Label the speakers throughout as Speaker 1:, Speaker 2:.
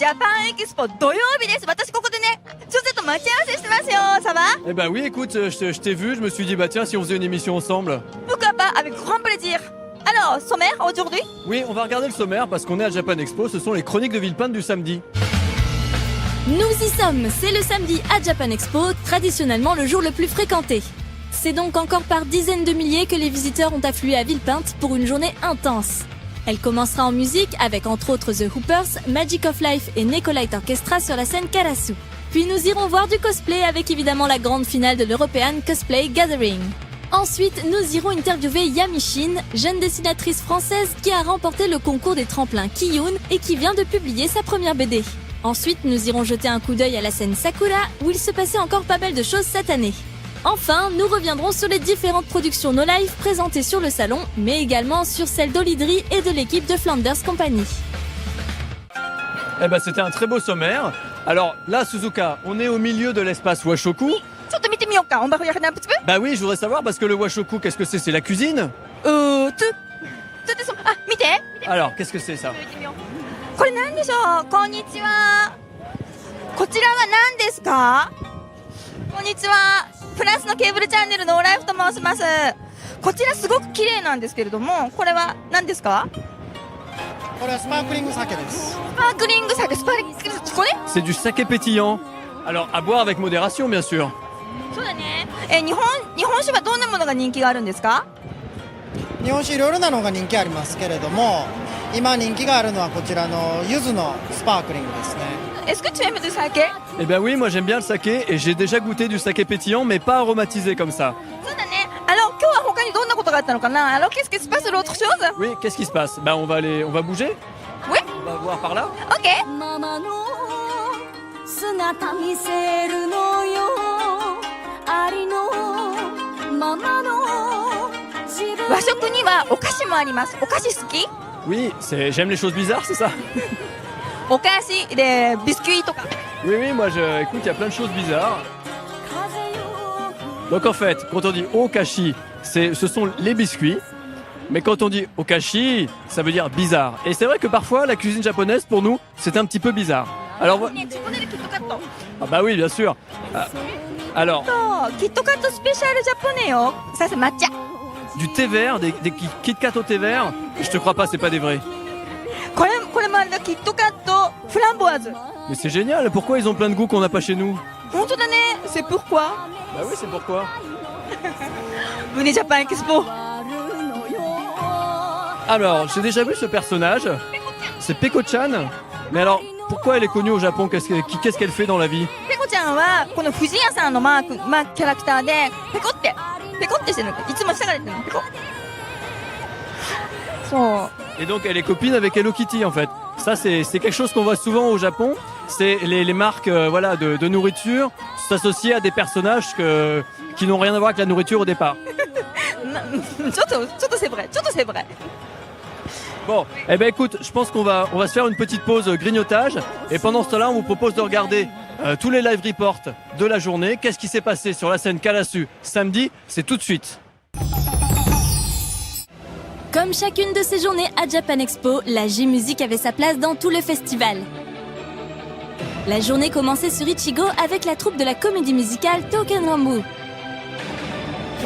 Speaker 1: ジャパンエキスポ土曜日です。私ここでね、ちょっと待ち合わせしてますよ。Ça va?
Speaker 2: Eh bah oui, écoute, je t'ai vu, je me suis dit, bah tiens, si on faisait une émission ensemble.
Speaker 1: Pourquoi pas? Avec grand plaisir. Alors, sommaire aujourd'hui?
Speaker 2: Oui, on va regarder le sommaire parce qu'on est à Japan Expo, ce sont les chroniques de Villepinte du samedi.
Speaker 3: Nous y sommes, c'est le samedi à Japan Expo, traditionnellement le jour le plus fréquenté. C'est donc encore par dizaines de milliers que les visiteurs ont afflué à Villepinte pour une journée intense. Elle commencera en musique avec entre autres The Hoopers, Magic of Life et Neko Light Orchestra sur la scène Karasu. Puis nous irons voir du cosplay avec évidemment la grande finale de l'European Cosplay Gathering. Ensuite, nous irons interviewer Yami Shin, jeune dessinatrice française qui a remporté le concours des tremplins Kiyun et qui vient de publier sa première BD. Ensuite, nous irons jeter un coup d'œil à la scène Sakura où il se passait encore pas mal de choses cette année. Enfin, nous reviendrons sur les différentes productions No Life présentées sur le salon, mais également sur celles d'Olidri et de l'équipe de Flanders Company.
Speaker 2: Eh ben c'était un très beau sommaire. Alors là, Suzuka, on est au milieu de l'espace Washoku.
Speaker 1: ちょっと見てみようか。On va regarder un petit peu?
Speaker 2: Bah oui, je voudrais savoir parce que le Washoku, qu'est-ce que c'est? C'est la cuisine?
Speaker 1: 見て。
Speaker 2: Alors, qu'est-ce que c'est ça?
Speaker 1: これ何でしょう？こんにちは。こちらは何ですか？こんにちは。フランスのケーブルチャンネルのオーライフと申します。こちらすごく綺麗なんですけれども、これは何ですか？
Speaker 4: これはスパークリング酒です。
Speaker 1: スパークリング酒、スパークリング酒、これ？
Speaker 2: C'est du saké pétillant. Alors, à boire avec modération, bien sûr.
Speaker 1: そうだね。日本酒はどんなものが人気があるんですか？
Speaker 4: 日本酒いろいろなのが人気ありますけれども、今人気があるのはこちらの柚子のスパークリングですね。
Speaker 1: Est-ce que tu aimes du saké?
Speaker 2: Eh ben oui, moi j'aime bien le saké et j'ai déjà goûté du saké pétillant, mais pas aromatisé comme ça.
Speaker 1: そうだね。今日は他にどんなことがあったのかな？Alors qu'est-ce qui se passe l'autre chose?
Speaker 2: Oui, qu'est-ce qui se passe? Bah on va bouger?
Speaker 1: Oui.
Speaker 2: On va voir par là?
Speaker 1: OK.
Speaker 3: 姿見せるのよありのままの
Speaker 1: 和食にはお菓子もあります。お菓子好き？
Speaker 2: Oui, j'aime les choses bizarres, c'est ça?
Speaker 1: お菓子でビスキュイとか。
Speaker 2: Oui, écoute, il y a plein de choses bizarres. Donc en fait, quand on dit okashi, ce sont les biscuits. Mais quand on dit okashi, ça veut dire bizarre. Et c'est vrai que parfois, la cuisine japonaise, pour nous, c'est un petit peu bizarre. Alors,
Speaker 1: ね、チョコレートキットカット。
Speaker 2: ah bah oui, bien sûr. Alors,
Speaker 1: そう、キットカットスペシャルジャポネよ。Ça c'est抹茶。
Speaker 2: du thé vert, des Kit Kat au thé vert, je te crois pas, c'est pas des vrais.
Speaker 1: これもあれだ、キットカットフランボワーズ。
Speaker 2: Mais c'est génial, pourquoi ils ont plein de goûts qu'on n'a pas chez nous?
Speaker 1: 本当だね。C'est pourquoi?
Speaker 2: Bah oui, c'est pourquoi.
Speaker 1: ブネジャパンエキスポ。
Speaker 2: Alors, j'ai déjà vu ce personnage, c'est Peko-chan. Mais alors, pourquoi elle est connue au Japon? Qu'est-ce qu'elle fait dans la vie?
Speaker 1: ペコちゃんはこの藤屋さんのマーク、キャラクターでペコってしてるの。いつも下が出てるの。ペコ。そう。
Speaker 2: Et donc elle est copine avec Hello Kitty en fait. Ça c'est quelque chose qu'on voit souvent au Japon. C'est les marques voilà, de nourriture s'associer à des personnages qui n'ont rien à voir avec la nourriture au départ.
Speaker 1: ちょっとc'est vrai.
Speaker 2: Bon, eh ben écoute, je pense qu'on va se faire une petite pause grignotage. Et pendant ce temps-là, on vous propose de regarder tous les live reports de la journée. Qu'est-ce qui s'est passé sur la scène Karasu samedi? C'est tout de suite.
Speaker 3: Comme chacune de ces journées à Japan Expo, la J-Music avait sa place dans tout le festival. La journée commençait sur Ichigo avec la troupe de la comédie musicale Token Rambu.
Speaker 5: «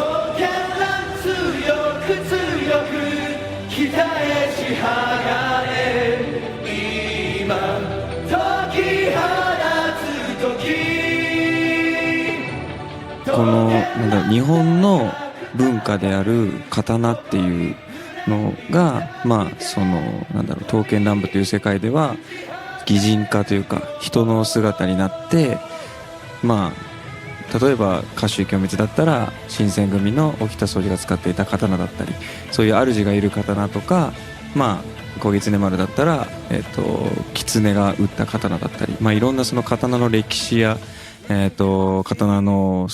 Speaker 5: 日本の文化である刀っていうのが、刀剣乱舞という世界では擬人化というか人の姿になって、例えば歌手清光だったら新選組の沖田総司が使っていた刀だったり、そういう主がいる刀とか、小狐丸だったら狐が打った刀だったり、いろんなその刀の歴史や刀の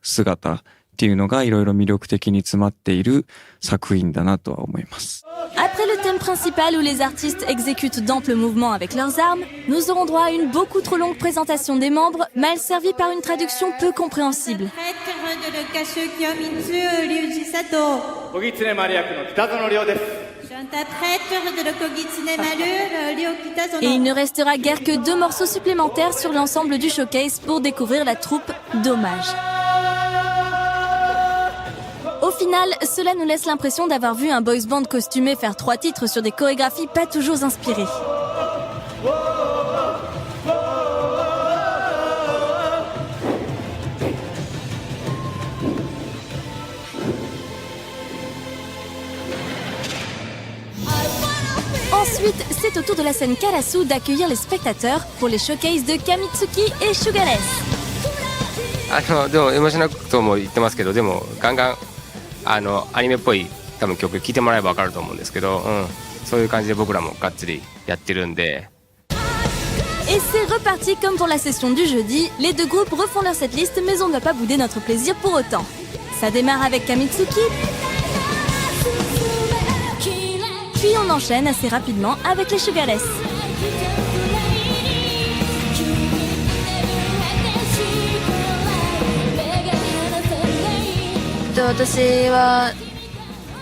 Speaker 5: 姿っていうのがいろいろ魅力的に詰まっている作品だなとは思います。
Speaker 3: Après le thème principal où les artistes exécutent d'amples mouvements avec leurs armes, nous aurons droit à une beaucoup trop longue présentation des membres, mal servie par une traduction peu compréhensible.
Speaker 6: 小狐丸役の北園亮です。
Speaker 3: Et il ne restera guère que 2 morceaux supplémentaires sur l'ensemble du showcase pour découvrir la troupe Dommage. Au final, cela nous laisse l'impression d'avoir vu un boys band costumé faire 3 titres sur des chorégraphies pas toujours inspirées. Ensuite, c'est au tour de la scène Karasu d'accueillir les spectateurs pour les showcases de Kamitsuki et Sugarless.
Speaker 6: でもエモーショナルとも言ってますけど、でもガンガンアニメっぽい多分曲聴いてもらえば分かると思うんですけど、そういう感じで僕らもがっつりやってるんで。
Speaker 3: Et c'est reparti comme pour la session du jeudi, les 2 groupes refont leur setlist mais on ne va pas bouder notre plaisir pour autant. Ça démarre avec Kamitsuki, puis on enchaîne assez rapidement avec les Sugarless.
Speaker 7: 私は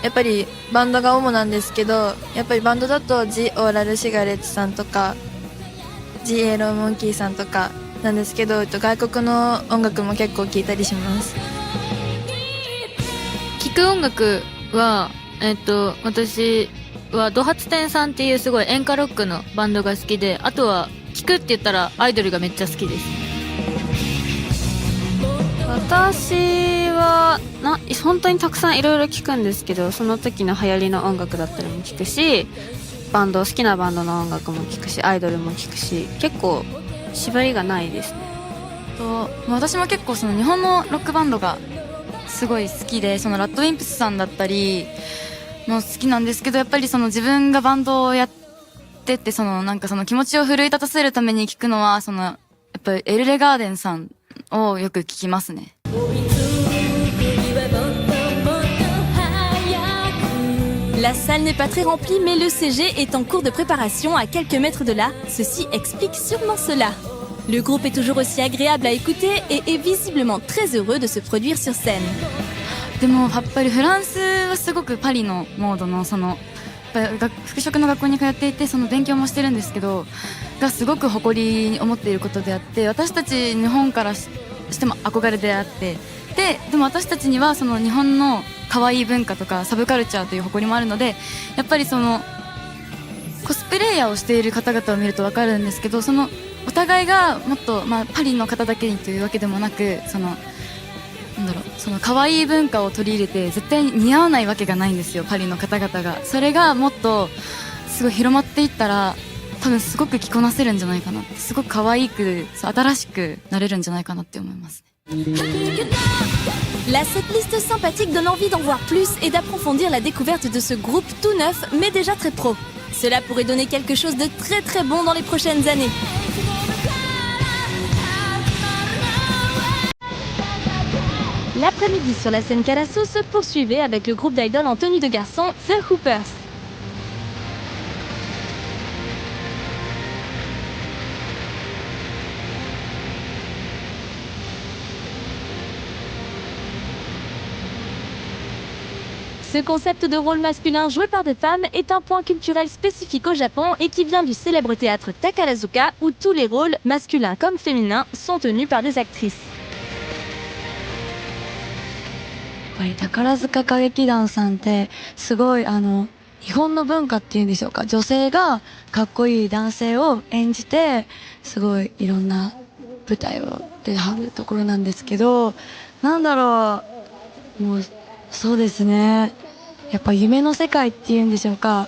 Speaker 7: やっぱりバンドが主なんですけど、やっぱりバンドだと The Oral Cigarettes さんとか The Yellow Monkey さんとかなんですけど、外国の音楽も結構聴いたりします。
Speaker 8: 聴く音楽は私はドハツテンさんっていうすごい演歌ロックのバンドが好きで、あとは聴くって言ったらアイドルがめっちゃ好きです。私は本当にたくさんいろいろ聴くんですけど、その時の流行りの音楽だったりも聴くし、好きなバンドの音楽も聴くし、アイドルも聴くし、結構縛りがないですね。
Speaker 1: 私も結構その日本のロックバンドがすごい好きで、そのラッドウィンプスさんだったりも好きなんですけど、やっぱりその自分がバンドをやってて、その気持ちを奮い立たせるために聴くのはやっぱりエルレガーデンさんをよく聞きますね。
Speaker 3: La salle n'est pas très remplie, mais le CG est en cours de préparation à quelques mètres de là. Ceci explique sûrement cela. Le groupe est toujours aussi agréable à écouter et est visiblement très heureux de se produire sur scène.
Speaker 1: でもやっぱりフランスはすごくパリのモードの服飾の学校に通っていて、その勉強もしてるんですけど、がすごく誇りに思っていることであって、私たち日本からしても憧れであって、でも私たちにはその日本の可愛い文化とかサブカルチャーという誇りもあるので、やっぱりそのコスプレイヤーをしている方々を見ると分かるんですけど、そのお互いがもっと、パリの方だけにというわけでもなく、その可愛い文化を取り入れて絶対に似合わないわけがないんですよ、パリの方々が。それがもっとすごい広まっていったら、多分すごく着こなせるんじゃないかなって、すごく可愛く新しくなれるんじゃないかなって思いますね。
Speaker 3: La setlist sympathique donne envie d'en voir plus et d'approfondir la découverte de ce groupe tout neuf mais déjà très pro. Cela pourrait donner quelque chose de très très bon dans les prochaines années. L'après-midi sur la scène Karasu se poursuivait avec le groupe d'idoles en tenue de garçon, The Hoopers. Ce concept de rôle masculin joué par des femmes est un point culturel spécifique au Japon et qui vient du célèbre théâtre Takarazuka où tous les rôles, masculins comme féminins, sont tenus par des actrices.
Speaker 9: 宝塚歌劇団さんってすごい日本の文化っていうんでしょうか、女性がかっこいい男性を演じてすごいいろんな舞台を出はるところなんですけど、なんだろう、もうそうですね、やっぱ夢の世界っていうんでしょうか、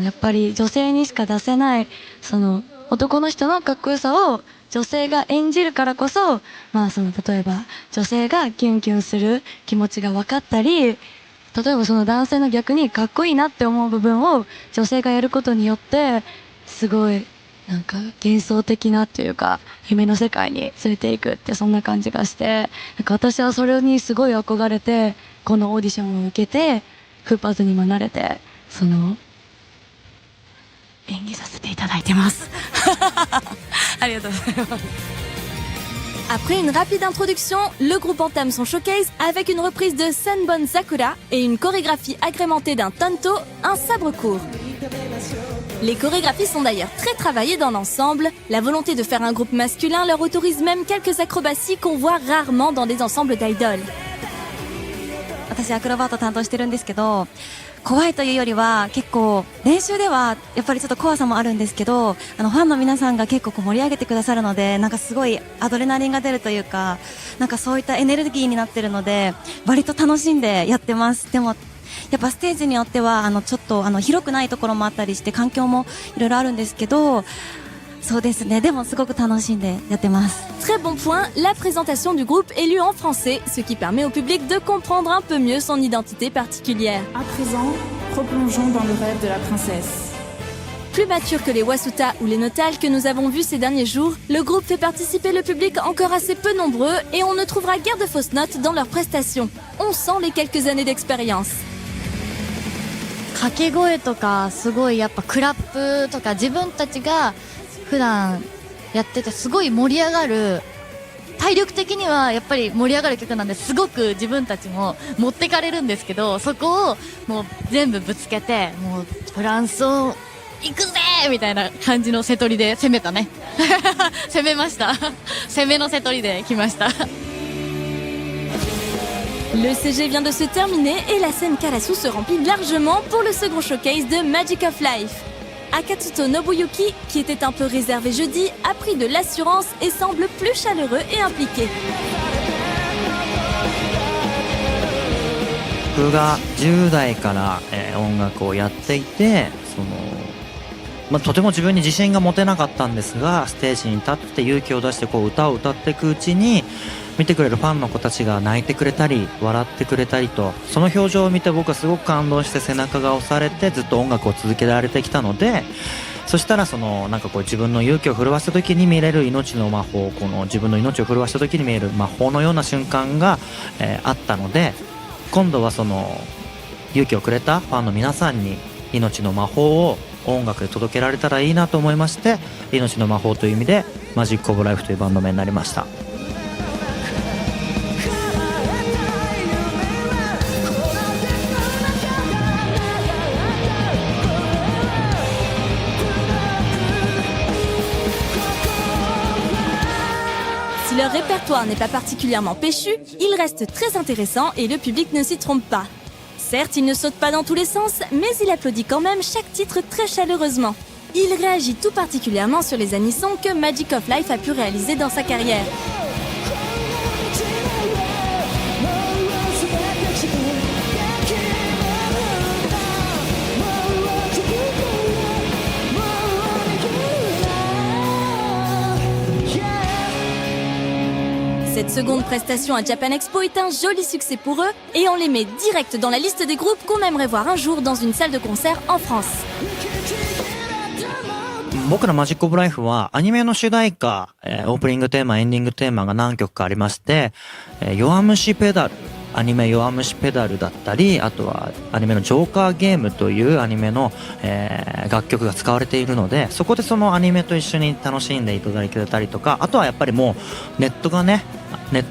Speaker 9: やっぱり女性にしか出せないその男の人のかっこよさを女性が演じるからこそ、例えば女性がキュンキュンする気持ちが分かったり、例えばその男性の逆にかっこいいなって思う部分を女性がやることによってすごいなんか幻想的なっていうか夢の世界に連れていくって、そんな感じがして、なんか私はそれにすごい憧れてこのオーディションを受けてフーパーズにも慣れて演技させていただいてます。ありがとうございます。
Speaker 3: Après une rapide introduction, le groupe entame son showcase avec une reprise de Senbon Sakura et une chorégraphie agrémentée d'un tanto, un sabre court. Les chorégraphies sont d'ailleurs très travaillées dans l'ensemble. La volonté de faire un groupe masculin leur autorise même quelques acrobaties qu'on voit rarement dans des ensembles d'idoles.
Speaker 9: 私アクロバット担当してるんですけど、怖いというよりは結構練習ではやっぱりちょっと怖さもあるんですけど、ファンの皆さんが結構こう盛り上げてくださるので、なんかすごいアドレナリンが出るというか、なんかそういったエネルギーになってるので割と楽しんでやってます。でもやっぱステージによってはちょっと広くないところもあったりして環境もいろいろあるんですけど、そうですね。でもすごく楽しんでやってます。
Speaker 3: Très bon point, la présentation du groupe est lue en français, ce qui permet au public de comprendre un peu mieux son identité particulière.
Speaker 10: À présent, replongeons dans le rêve de la princesse.
Speaker 3: Plus mature que les Wasuta ou les Notal que nous avons vus ces derniers jours, le groupe fait participer le public encore assez peu nombreux et on ne trouvera guère de fausses notes dans leurs prestations. On sent les quelques années d'expérience.
Speaker 9: 掛け声とかすごいやっぱクラップとか自分たちが普段やっててすごい盛り上がる、体力的にはやっぱり盛り上がる曲なんですごく自分たちも持ってかれるんですけど、そこをもう全部ぶつけて、もうフランスを行くぜみたいな感じの瀬戸りで攻めたね攻めました攻めの瀬戸りで来ました。
Speaker 3: Le CG vient de se terminer et la scène Karasu se remplit largement pour le second showcase de Magic of Life. Akatsuto Nobuyuki, qui était un peu réservé jeudi, a pris de l'assurance et semble plus chaleureux et impliqué.
Speaker 11: 僕が10代から、音楽をやっていて、とても自分に自信が持てなかったんですが、ステージに立って勇気を出してこう歌を歌っていくうちに、見てくれるファンの子たちが泣いてくれたり笑ってくれたりと、その表情を見て僕はすごく感動して背中が押されてずっと音楽を続けられてきたので、そしたらなんかこう自分の勇気を震わせた時に見れる命の魔法、この自分の命を震わせた時に見える魔法のような瞬間が、あったので、今度は勇気をくれたファンの皆さんに命の魔法を音楽で届けられたらいいなと思いまして、命の魔法という意味でマジックオブライフというバンド名になりました。
Speaker 3: Si leur répertoire n'est pas particulièrement péchu, il reste très intéressant et le public ne s'y trompe pas. Certes, il ne saute pas dans tous les sens, mais il applaudit quand même chaque titre très chaleureusement. Il réagit tout particulièrement sur les anisons que Magic of Life a pu réaliser dans sa carrière. Cette seconde prestation à Japan Expo est un joli succès pour eux et on les met direct dans la liste des groupes qu'on aimerait voir un jour dans une salle de concert en France.
Speaker 11: 僕らマジックオブライフはアニメの主題歌、オープニングテーマ、エンディングテーマが何曲かありまして、弱虫ペダル、アニメ弱虫ペダルだったり、あとはアニメのジョーカーゲームというアニメの、楽曲が使われているので、そこでそのアニメと一緒に楽しんでいただけたりとか、あとはやっぱりもうネット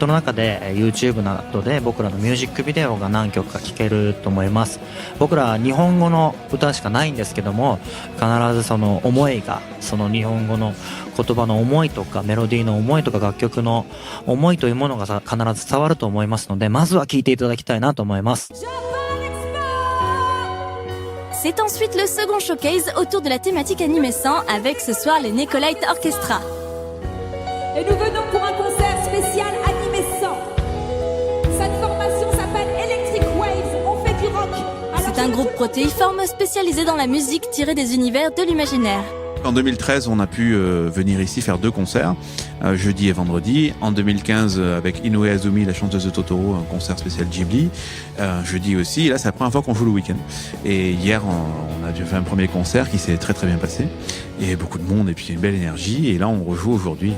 Speaker 11: の中で YouTube などで僕らのミュージックビデオが何曲か聴けると思います。僕ら日本語の歌しかないんですけども、必ずその思いが、その日本語の言葉の思いとかメロディーの思いとか楽曲の思いというものが必ず伝わると思いますので、まずは聴いていただきたいなと思います。
Speaker 3: C'est ensuite le second showcase autour de la thématique animé 100 avec ce soir les Nicolite Orchestra.
Speaker 10: Et nous venons pour un concert spécial animé 100. Cette formation s'appelle Electric Waves. On fait du rock.
Speaker 3: C'est un groupe protéiforme spécialisé dans la musique tirée des univers de l'imaginaire.
Speaker 12: En 2013, on a pu venir ici faire 2 concerts, jeudi et vendredi. En 2015, avec Inoue Azumi, la chanteuse de Totoro, un concert spécial Ghibli. Jeudi aussi, et là c'est la première fois qu'on joue le week-end. Et hier, on a déjà fait un premier concert qui s'est très très bien passé. Et beaucoup de monde, et puis une belle énergie. Et là, on rejoue aujourd'hui,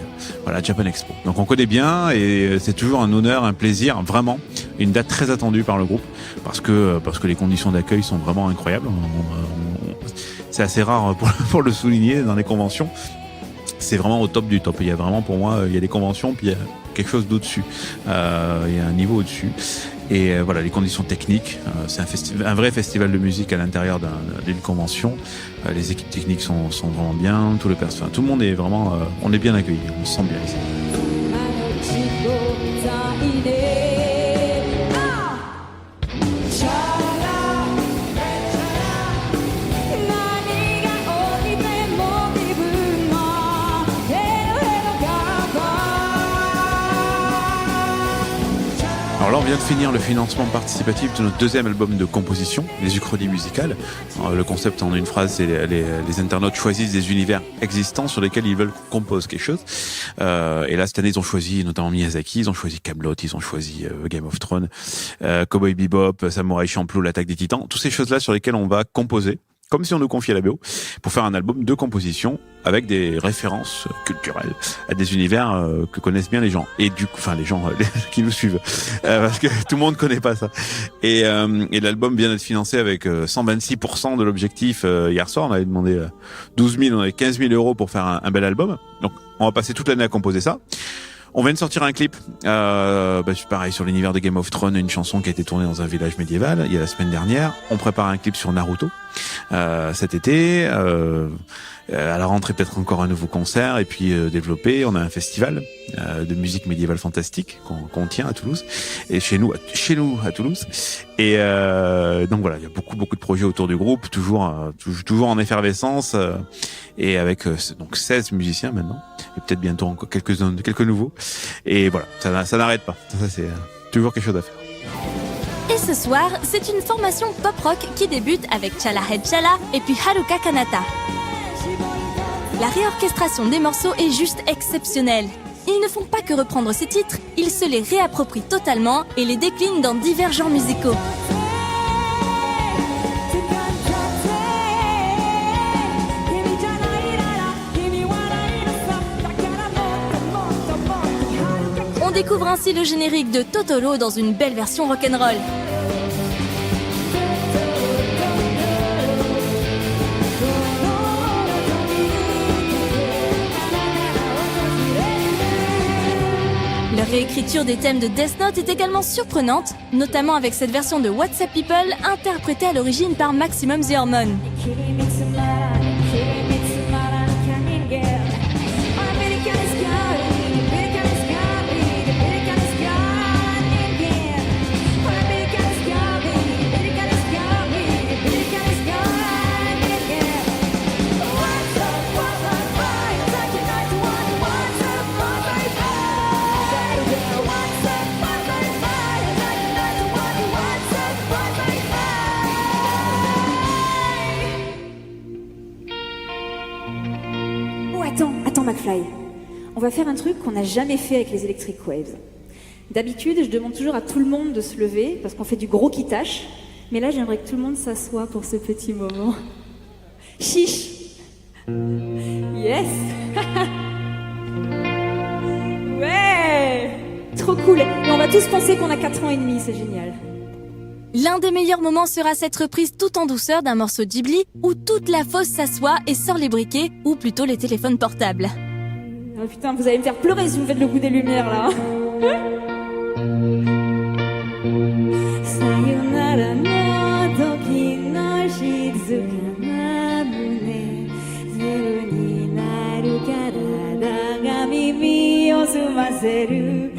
Speaker 12: voilà, Japan Expo. Donc on connaît bien, et c'est toujours un honneur, un plaisir, vraiment. Une date très attendue par le groupe, parce que les conditions d'accueil sont vraiment incroyables. C'est assez rare pour le souligner dans les conventions. C'est vraiment au top du top. Il y a vraiment, pour moi, il y a des conventions, puis quelque chose d'au-dessus. Il y a un niveau au-dessus. Et voilà, les conditions techniques, c'est un vrai festival de musique à l'intérieur d'une convention. Les équipes techniques sont vraiment bien, tout le monde est vraiment, on est bien accueillis, on se sent bien ici. Alors là, on vient de finir le financement participatif de notre deuxième album de composition, Les Uchronies musicales. Alors, le concept en une phrase, c'est les internautes choisissent des univers existants sur lesquels ils veulent qu'on compose quelque chose. Et là, cette année, ils ont choisi notamment Miyazaki, ils ont choisi Kaamelott, ils ont choisi Game of Thrones, Cowboy Bebop, Samurai Champloo, l'Attaque des Titans. Toutes ces choses-là sur lesquelles on va composer, comme si on nous confiait la BO, pour faire un album de composition avec des références culturelles à des univers que connaissent bien les gens. Et du coup, enfin les gens qui nous suivent, parce que tout le monde connaît pas ça. Et l'album vient d'être financé avec 126% de l'objectif hier soir. On avait demandé 12 000, on avait 15 000 euros pour faire un bel album. Donc on va passer toute l'année à composer ça. On vient de sortir un clip, pareil sur l'univers de Game of Thrones, une chanson qui a été tournée dans un village médiéval il y a la semaine dernière. On prépare un clip sur Naruto cet été. À la rentrée, peut-être encore un nouveau concert et puis développer. On a un festival de musique médiévale fantastique qu'on tient à Toulouse et chez nous à Toulouse. Et donc voilà, il y a beaucoup de projets autour du groupe, toujours en effervescence et avec donc 16 musiciens maintenant et peut-être bientôt encore quelques nouveaux. Et voilà, ça n'arrête pas. Ça c'est toujours quelque chose à faire.
Speaker 3: Et ce soir, c'est une formation pop-rock qui débute avec Chala Head Chala et puis Haruka Kanata. La réorchestration des morceaux est juste exceptionnelle. Ils ne font pas que reprendre ces titres, ils se les réapproprient totalement et les déclinent dans divers genres musicaux. On découvre ainsi le générique de Totoro dans une belle version rock'n'roll. La réécriture des thèmes de Death Note est également surprenante, notamment avec cette version de What's Up People interprétée à l'origine par Maximum The Hormone.
Speaker 10: Attends McFly, on va faire un truc qu'on n'a jamais fait avec les Electric Waves. D'habitude, je demande toujours à tout le monde de se lever parce qu'on fait du gros qui tâche, mais là j'aimerais que tout le monde s'assoie pour ce petit moment. Chiche. Yes. Ouais. Trop cool. Et on va tous penser qu'on a 4 ans et demi, c'est génial.
Speaker 3: L'un des meilleurs moments sera cette reprise tout en douceur d'un morceau Ghibli où toute la fosse s'assoit et sort les briquets, ou plutôt les téléphones portables.
Speaker 10: Oh putain, vous allez me faire pleurer si vous faites le goût des lumières là. Sayonara no toki no shizuka na mune, zeru ni naru karada ga mimi o sumaseru.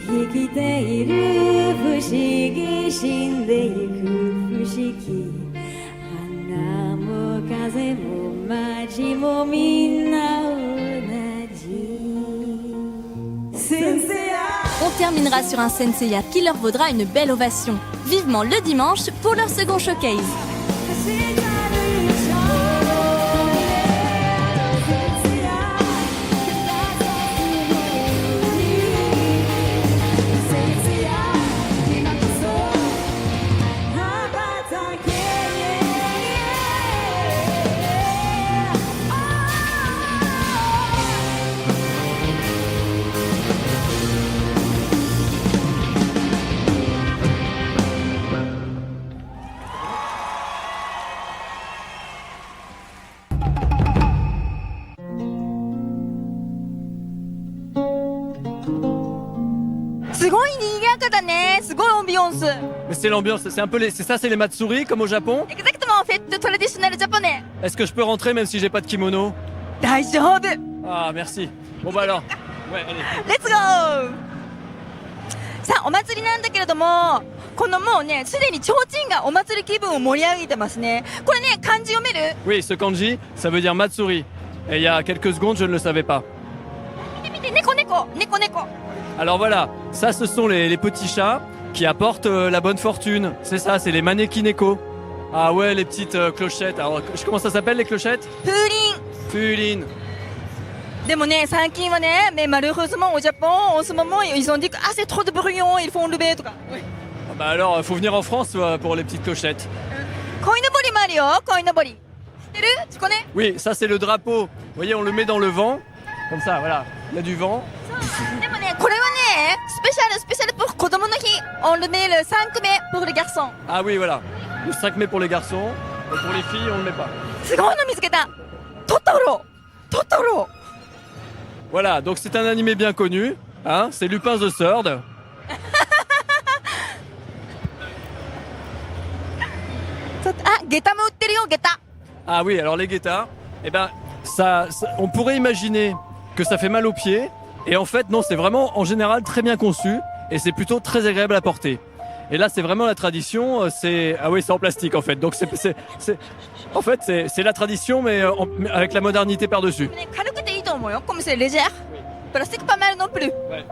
Speaker 10: 生きている不思議死んでゆく不思議花も風も街もみんな同じ
Speaker 3: On terminera sur un Senseiya qui leur vaudra une belle ovation. Vivement le dimanche pour leur second showcase.
Speaker 1: すごい賑やかだね。すごいアンビオンス。
Speaker 2: Mais c'est l'ambiance, c'est un peu c'est les matsuri comme au Japon.
Speaker 1: Exactement, fête traditionnelle japonais.
Speaker 2: Est-ce que je peux rentrer même si j'ai pas de kimono?
Speaker 1: 大丈夫。
Speaker 2: Ah, merci. Bon bah alors. Ouais, allez.
Speaker 1: レッツゴー。さあ、お祭りなんだけれども、このもうね、すでに提灯がお祭り気分を盛り上げてますね。これね、漢字読める？
Speaker 2: Oui, ce kanji, ça veut dire matsuri. Et il y a quelques secondes, je ne le savais pas.
Speaker 1: 見て見て、猫猫、猫猫。
Speaker 2: Alors voilà, ça ce sont les petits chats qui apportent la bonne fortune. C'est ça, c'est les manekineko. Ah ouais, les petites clochettes. Alors, comment ça s'appelle les clochettes?
Speaker 1: 風鈴。
Speaker 2: Fulin.
Speaker 1: でもね、最近はね、mais malheureusement au Japon, en ce moment, ils ont dit que ah c'est trop de bruyant, ils font lever とか。
Speaker 2: Ah bah alors, faut venir en France pour les petites clochettes.
Speaker 1: 鯉のぼりもあるよ、鯉のぼり。知ってる？tu connais？
Speaker 2: Oui, ça c'est le drapeau. Vous voyez, on le met dans le vent. Comme ça, voilà. Il y a du vent.
Speaker 1: でもね、これはね、スペシャルpour 子供の日。On le met le 5 mai pour les garçons。
Speaker 2: Ah oui, voilà. Le 5 mai pour les garçons. Et pour les filles, on ne le met pas.
Speaker 1: すごいの見つけた。トトロ。トトロ。
Speaker 2: Voilà, donc c'est un animé bien connu. Hein, c'est Lupin the Third.
Speaker 1: Ah, 下駄も売ってるよ、下駄。
Speaker 2: Ah oui, alors les guettas, eh ben, on pourrait imaginer que ça fait mal aux pieds. Et en fait, non, c'est vraiment en général très bien conçu. Et c'est plutôt très agréable à porter. Et là, c'est vraiment la tradition. Ah oui, c'est en plastique en fait. Donc en fait, c'est la tradition, mais avec la modernité par-dessus.
Speaker 1: 軽くていいと思うよ。comme c'est légère. Plastique pas mal non plus.
Speaker 2: Ouais.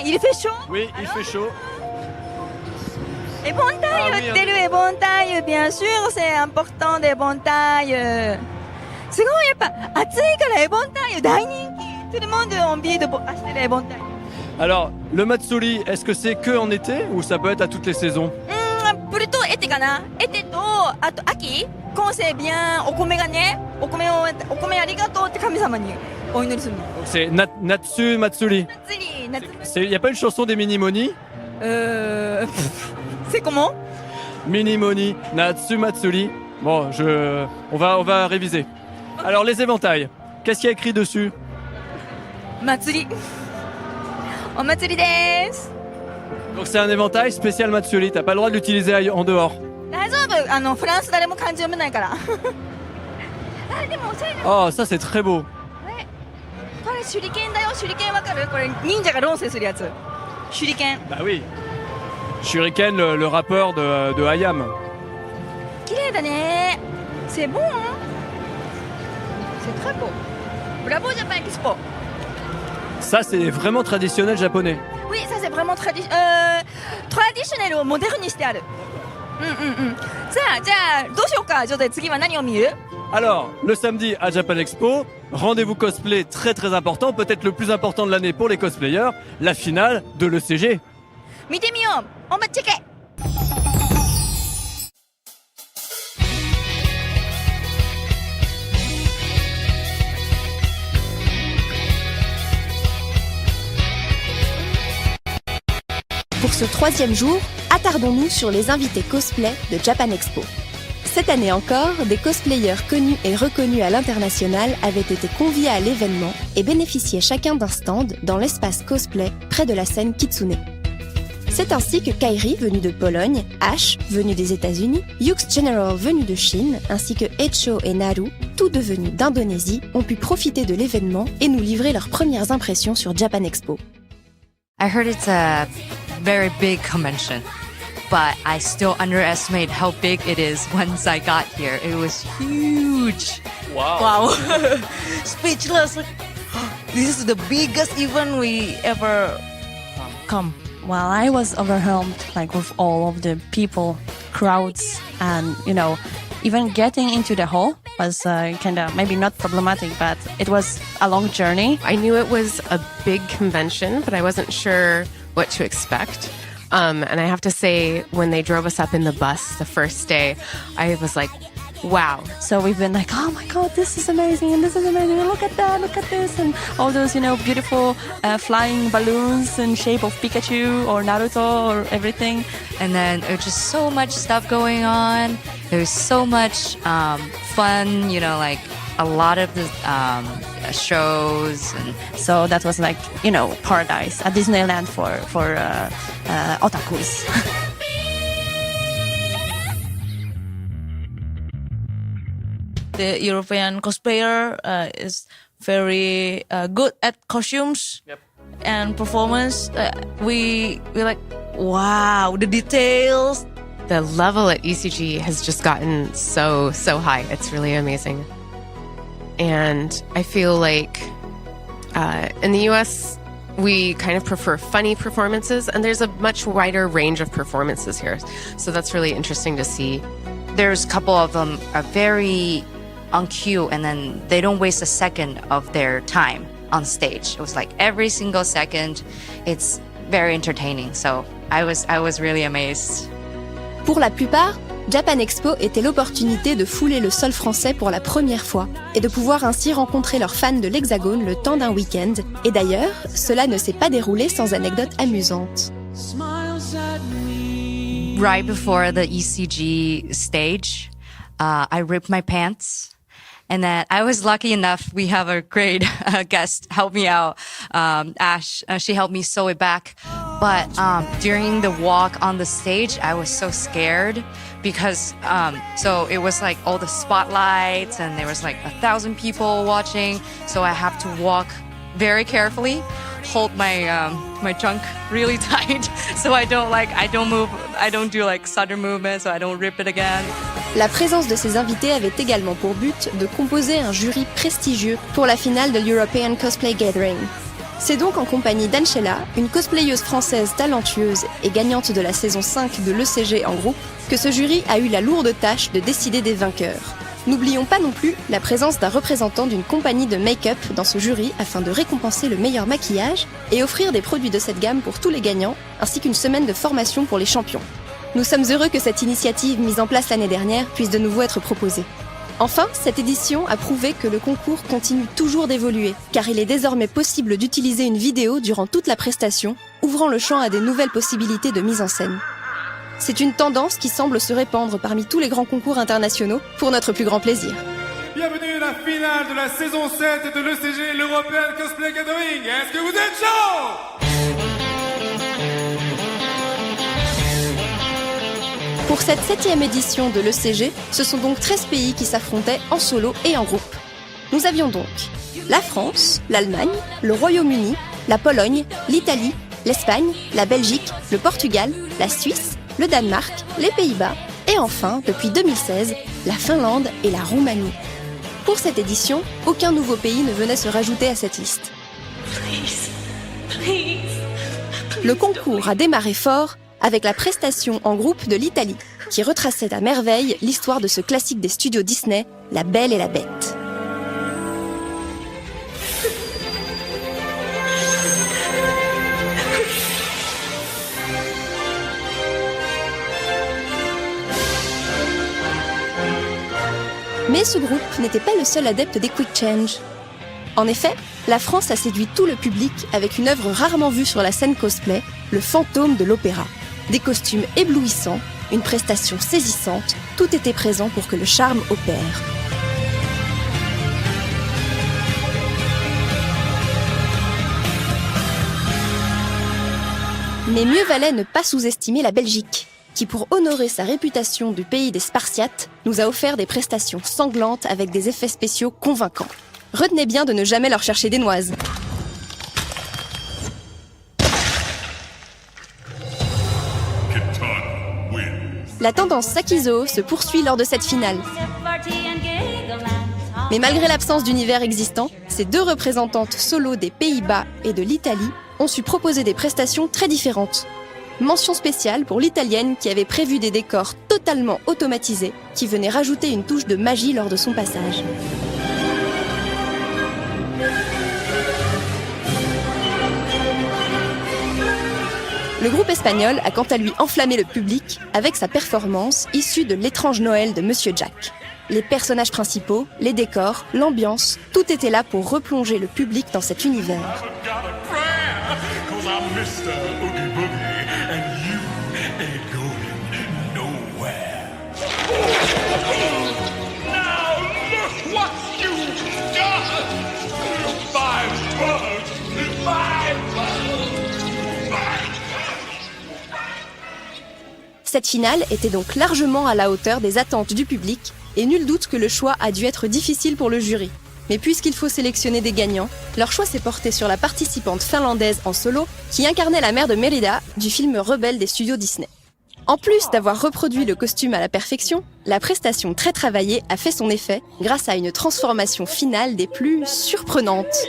Speaker 1: Il fait chaud?
Speaker 2: Oui, il fait chaud.
Speaker 1: Éventail, éventail, bien sûr, c'est important d'éventail. すごいやっぱ暑いからエボンタイユ大人気。Tout le monde a envie de acheter les éventails.
Speaker 2: Alors, le matsuri, est-ce que c'est que en été ou ça peut être à toutes les saisons?
Speaker 1: Plutôt étéかな。été とあと秋。quand c'est bien お米がね、お米ありがとうって神様にお祈りするの。
Speaker 2: C'est Natsu Matsuri. Il n'y a pas une chanson des Minimoni?
Speaker 1: C'est comment?
Speaker 2: Minimoni, Natsu Matsuri. Bon, on va réviser. Alors, les éventails, qu'est-ce qu'il y a écrit dessus?
Speaker 1: Matsuri. O matsuri desu.
Speaker 2: Donc c'est un éventail spécial Matsuri, t'as pas le droit de l'utiliser en dehors.
Speaker 1: 大丈夫、フランス誰も漢字読めないから。でもおしゃれな。
Speaker 2: Oh, ça c'est très beau.
Speaker 1: これ手裏剣だよ。手裏剣わかる？これ忍者が論争するやつ。手裏剣。
Speaker 2: Bah oui. Shuriken, le rappeur de Hayam.
Speaker 1: 綺麗だね。C'est bon, hein? C'est très beau. Bravo Japan Expo.
Speaker 2: Ça c'est vraiment traditionnel japonais.
Speaker 1: Oui, ça c'est vraiment traditionnel をモデルにしてある。さあ、じゃあどうしようか。じゃあ次は何を見る？
Speaker 2: Alors, le samedi à Japan Expo, rendez-vous cosplay très très important, peut-être le plus important de l'année pour les cosplayers, la finale de l'ECG.
Speaker 1: 見てみよう。お待ちけ。
Speaker 13: Pour ce troisième jour, attardons-nous sur les invités cosplay de Japan Expo. Cette année encore, des cosplayers connus et reconnus à l'international avaient été conviés à l'événement et bénéficiaient chacun d'un stand dans l'espace cosplay près de la scène Kitsune. C'est ainsi que Kairi, venu de Pologne, Ash, venu des États-Unis, Yux General, venu de Chine, ainsi que Echo et Naru, tous devenus d'Indonésie, ont pu profiter de l'événement et nous livrer leurs premières impressions sur Japan Expo.
Speaker 14: I heard it's a very big convention, but I still underestimate how big it is once I got here. It was huge.
Speaker 15: Wow. Speechless. This is the biggest event we ever come.
Speaker 16: Well, I was overwhelmed, like with all of the people, crowds, and even getting into the hall was kind of maybe not problematic, but it was a long journey.
Speaker 17: I knew it was a big convention, but I wasn't sure what to expect. And I have to say, when they drove us up in the bus the first day, I was like, Wow.
Speaker 16: So we've been like, oh my God, this is amazing, and this is amazing, and look at that, look at this, and all those, beautiful flying balloons in shape of Pikachu or Naruto or everything.
Speaker 14: And then there was just so much stuff going on. There was so much fun, like a lot of the shows. And
Speaker 16: so that was like, paradise at Disneyland for otakus.
Speaker 15: The European cosplayer is very good at costumes and performance. We like, wow, the details.
Speaker 17: The level at ECG has just gotten so high. It's really amazing. And I feel like in the US, we kind of prefer funny performances, and there's a much wider range of performances here. So that's really interesting to see.
Speaker 14: There's a couple of them are very on cue, and then they don't waste a second of their time on stage. It was like every single second. It's very entertaining. So I was really amazed.
Speaker 13: Pour la plupart, Japan Expo était l'opportunité de fouler le sol français pour la première fois et de pouvoir ainsi rencontrer leurs fans de l'Hexagone le temps d'un week-end. Et d'ailleurs, cela ne s'est pas déroulé sans anecdotes amusantes.
Speaker 14: Right before the ECG stage, I ripped my pants. And then I was lucky enough, we have a great guest help me out, Ash. She helped me sew it back. But during the walk on the stage, I was so scared because so it was like all the spotlights and there was like 1,000 people watching. So I have to walk very carefully, hold my trunk really tight so I don't move, I don't do like sudden movements, so I don't rip it again.
Speaker 13: La présence de ces invités avait également pour but de composer un jury prestigieux pour la finale de l'European Cosplay Gathering. C'est donc en compagnie d'Anchela, une cosplayeuse française talentueuse et gagnante de la saison 5 de l'ECG en groupe, que ce jury a eu la lourde tâche de décider des vainqueurs. N'oublions pas non plus la présence d'un représentant d'une compagnie de make-up dans ce jury afin de récompenser le meilleur maquillage et offrir des produits de cette gamme pour tous les gagnants, ainsi qu'une semaine de formation pour les champions. Nous sommes heureux que cette initiative mise en place l'année dernière puisse de nouveau être proposée. Enfin, cette édition a prouvé que le concours continue toujours d'évoluer, car il est désormais possible d'utiliser une vidéo durant toute la prestation, ouvrant le champ à des nouvelles possibilités de mise en scène. C'est une tendance qui semble se répandre parmi tous les grands concours internationaux, pour notre plus grand plaisir.
Speaker 18: Bienvenue à la finale de la saison 7 de l'ECG, l'European Cosplay Gathering. Est-ce que vous êtes chaud?
Speaker 13: Pour cette 7e édition de l'ECG, ce sont donc 13 pays qui s'affrontaient en solo et en groupe. Nous avions donc la France, l'Allemagne, le Royaume-Uni, la Pologne, l'Italie, l'Espagne, la Belgique, le Portugal, la Suisse, le Danemark, les Pays-Bas et enfin, depuis 2016, la Finlande et la Roumanie. Pour cette édition, aucun nouveau pays ne venait se rajouter à cette liste. Le concours a démarré fort avec la prestation en groupe de l'Italie, qui retraçait à merveille l'histoire de ce classique des studios Disney, La Belle et la Bête. Mais ce groupe n'était pas le seul adepte des quick change. En effet, la France a séduit tout le public avec une œuvre rarement vue sur la scène cosplay, Le Fantôme de l'Opéra. Des costumes éblouissants, une prestation saisissante, tout était présent pour que le charme opère. Mais mieux valait ne pas sous-estimer la Belgique, qui pour honorer sa réputation du pays des Spartiates, nous a offert des prestations sanglantes avec des effets spéciaux convaincants. Retenez bien de ne jamais leur chercher des noises. La tendance Sakizo se poursuit lors de cette finale. Mais malgré l'absence d'univers existant, ces deux représentantes solo des Pays-Bas et de l'Italie ont su proposer des prestations très différentes. Mention spéciale pour l'italienne qui avait prévu des décors totalement automatisés qui venaient rajouter une touche de magie lors de son passage. Le groupe espagnol a quant à lui enflammé le public avec sa performance issue de L'étrange Noël de Monsieur Jack. Les personnages principaux, les décors, l'ambiance, tout était là pour replonger le public dans cet univers.
Speaker 18: Cause I'm Mr. Oogie Boogie and you ain't going nowhere. Now look what you've done! My world! My world!
Speaker 13: Cette finale était donc largement à la hauteur des attentes du public, et nul doute que le choix a dû être difficile pour le jury. Mais puisqu'il faut sélectionner des gagnants, leur choix s'est porté sur la participante finlandaise en solo qui incarnait la mère de Merida du film Rebelle des studios Disney. En plus d'avoir reproduit le costume à la perfection, la prestation très travaillée a fait son effet grâce à une transformation finale des plus surprenantes.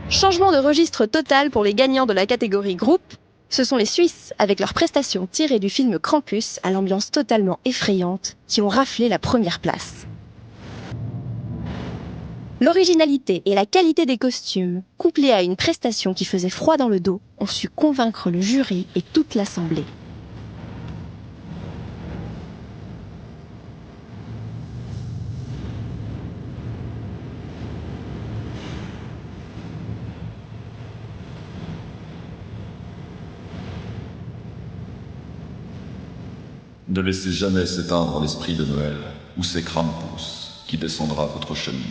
Speaker 13: Changement de registre total pour les gagnants de la catégorie groupe. Ce sont les Suisses, avec leurs prestations tirées du film Krampus à l'ambiance totalement effrayante, qui ont raflé la première place. L'originalité et la qualité des costumes, couplées à une prestation qui faisait froid dans le dos, ont su convaincre le jury et toute l'assemblée.
Speaker 19: Ne laissez jamais s'éteindre l'esprit de Noël, ou c'est Krampus qui descendra votre cheminée.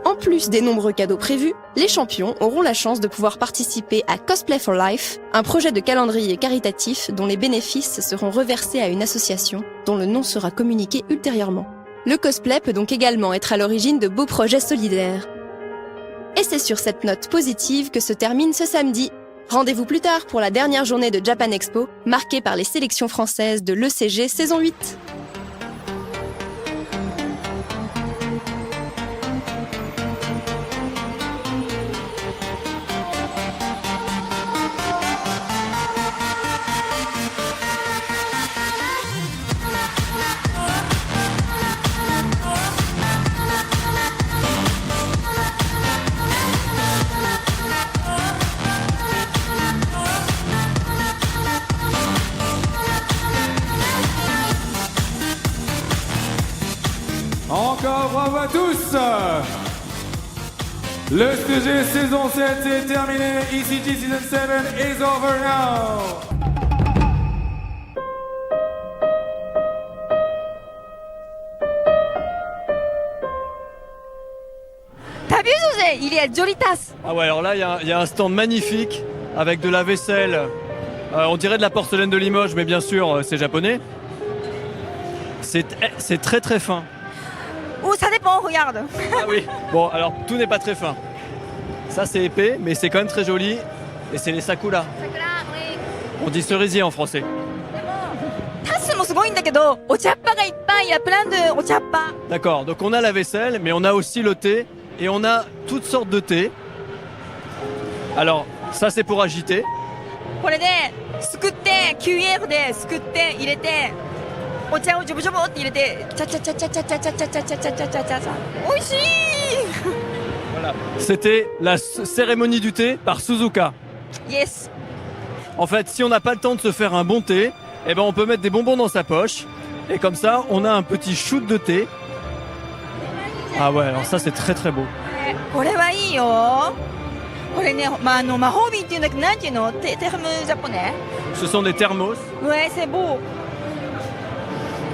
Speaker 13: En plus des nombreux cadeaux prévus, les champions auront la chance de pouvoir participer à Cosplay for Life, un projet de calendrier caritatif dont les bénéfices seront reversés à une association dont le nom sera communiqué ultérieurement. Le cosplay peut donc également être à l'origine de beaux projets solidaires. Et c'est sur cette note positive que se termine ce samedi. Rendez-vous plus tard pour la dernière journée de Japan Expo, marquée par les sélections françaises de l'ECG saison 8.
Speaker 18: Encore bravo à tous! Le STG saison 7 est terminé. ECG Season 7 is over now.
Speaker 1: T'as vu, José? Il est à Jolitas.
Speaker 2: Ah ouais, alors là, il y a un stand magnifique avec de la vaisselle. On dirait de la porcelaine de Limoges, mais bien sûr, c'est japonais. C'est très très fin.
Speaker 1: Oh, ça dépend, regarde.
Speaker 2: Ah oui. Bon, alors tout n'est pas très fin. Ça, c'est épais, mais c'est quand même très joli. Et c'est les sakura. On dit cerisier en français.
Speaker 1: タスもすごいんだけど、お茶っ葉がいっぱい、il y a plein de お茶っ葉。
Speaker 2: D'accord, donc on a la vaisselle, mais on a aussi le thé. Et on a toutes sortes de thé. Alors, ça c'est pour agiter.
Speaker 1: これですくって QR ですくって入れてお茶をジョボジョボって入れてチャチャチャチャチャチャチャチャチャチャチャチャチャチャチャおいしい
Speaker 2: Voilà. C'était la cérémonie du thé par Suzuka.
Speaker 1: Yes.
Speaker 2: En fait, si on n'a pas le temps de se faire un bon thé, eh ben on peut mettre des bonbons dans sa poche. Et comme ça, on a un petit shoot de thé. Ah ouais, alors ça c'est très très beau.
Speaker 1: これはいいよこれね、魔法瓶っていうんだけど、なんていうのテームジャポネ
Speaker 2: Ce sont des thermos.
Speaker 1: Ouais, c'est beau.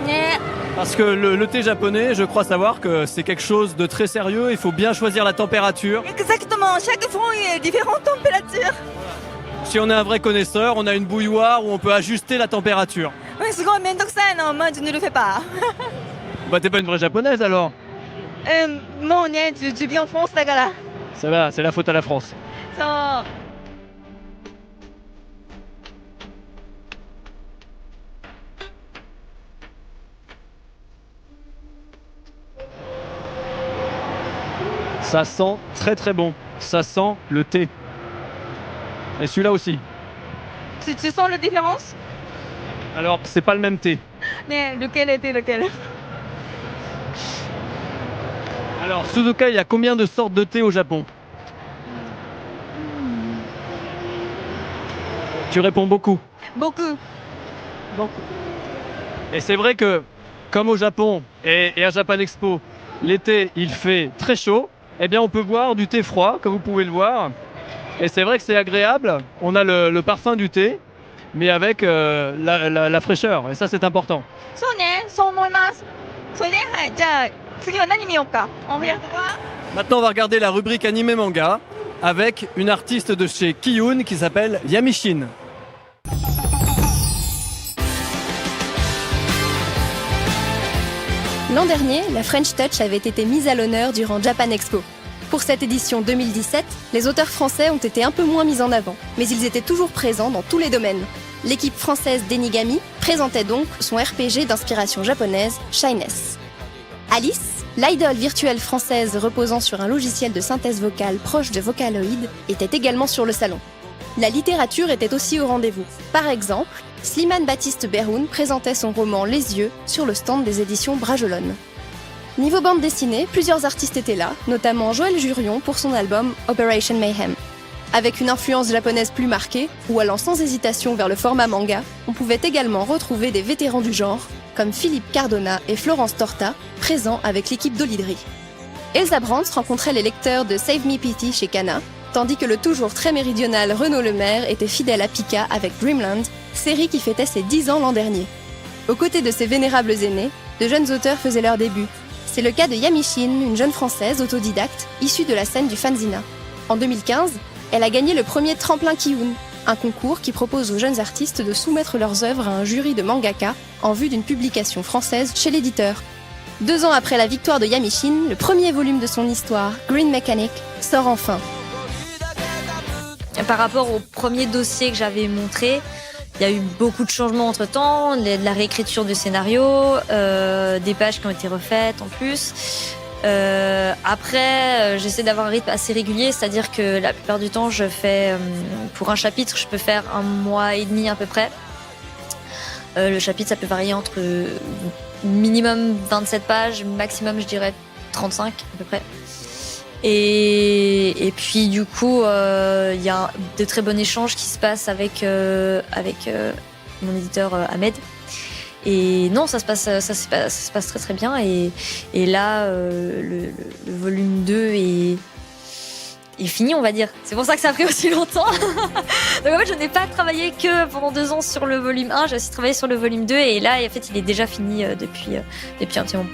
Speaker 1: Ne.
Speaker 2: Parce que le thé japonais, je crois savoir que c'est quelque chose de très sérieux. Il faut bien choisir la température.
Speaker 1: Exactement, chaque fond est différente température.
Speaker 2: Si on est un vrai connaisseur, on a une bouilloire où on peut ajuster la température.
Speaker 1: Ouais, すごいめんどくさいの。Moi, je ne le fais pas.
Speaker 2: Bah t'es pas une vraie japonaise alors.
Speaker 1: もうね、je vis en France だから。
Speaker 2: Ça va, c'est la faute à la France.
Speaker 1: そう。
Speaker 2: Ça sent très très bon. Ça sent le thé. Et celui-là aussi.
Speaker 1: Tu sens la différence?
Speaker 2: Alors, c'est pas le même thé.
Speaker 1: Mais lequel était lequel?
Speaker 2: Alors, Suzuka, il y a combien de sortes de thé au Japon? Tu réponds beaucoup.
Speaker 1: Beaucoup.
Speaker 2: Et c'est vrai que, comme au Japon et à Japan Expo, l'été, il fait très chaud, eh bien, on peut boire du thé froid, comme vous pouvez le voir. Et c'est vrai que c'est agréable. On a le parfum du thé, mais avec la fraîcheur. Et ça, c'est important.
Speaker 1: そうね、そう思います。それで、はい、じゃあ次は何見ようか。On regarde quoi?
Speaker 2: Maintenant, on va regarder la rubrique animé manga avec une artiste de chez Kiyun qui s'appelle Yamishin.
Speaker 13: L'an dernier, la French Touch avait été mise à l'honneur durant Japan Expo. Pour cette édition 2017, les auteurs français ont été un peu moins mis en avant, mais ils étaient toujours présents dans tous les domaines. L'équipe française d'Enigami présentait donc son RPG d'inspiration japonaise, Shyness. Alice, l'idole virtuelle française reposant sur un logiciel de synthèse vocale proche de Vocaloid, était également sur le salon. La littérature était aussi au rendez-vous. Par exemple, Slimane Baptiste Berhoun présentait son roman Les Yeux sur le stand des éditions Bragelonne. Niveau bande dessinée, plusieurs artistes étaient là, notamment Joël Jurion pour son album Operation Mayhem. Avec une influence japonaise plus marquée, ou allant sans hésitation vers le format manga, on pouvait également retrouver des vétérans du genre, comme Philippe Cardona et Florence Torta, présents avec l'équipe d'Olydri. Elsa Brands rencontrait les lecteurs de Save Me Pity chez Kana, tandis que le toujours très méridional Renaud Lemaire était fidèle à Pika avec Dreamland, série qui fêtait ses 10 ans l'an dernier. Aux côtés de ces vénérables aînés, de jeunes auteurs faisaient leur début. C'est le cas de Yamishin, une jeune française autodidacte, issue de la scène du fanzina. En 2015, elle a gagné le premier Tremplin Kiyun, un concours qui propose aux jeunes artistes de soumettre leurs œuvres à un jury de mangaka en vue d'une publication française chez l'éditeur. 2 ans après la victoire de Yamishin, le premier volume de son histoire, Green Mechanic, sort enfin.
Speaker 20: Par rapport au premier dossier que j'avais montré, il y a eu beaucoup de changements entre-temps, de la réécriture du scénario, des pages qui ont été refaites en plus. Après, j'essaie d'avoir un rythme assez régulier, c'est-à-dire que la plupart du temps, je fais, pour un chapitre, je peux faire 1 mois et demi à peu près. Le chapitre, ça peut varier entre minimum 27 pages, maximum, je dirais, 35 à peu près. Et puis du coup, il y a de très bons échanges qui se passent avec mon éditeur Ahmed. Et non, ça se passe très très bien. Et là, le volume 2 est fini, on va dire. C'est pour ça que ça a pris aussi longtemps. Donc en fait, je n'ai pas travaillé que pendant 2 ans sur le volume 1, j'ai aussi travaillé sur le volume 2. Et là, en fait, il est déjà fini depuis un petit moment.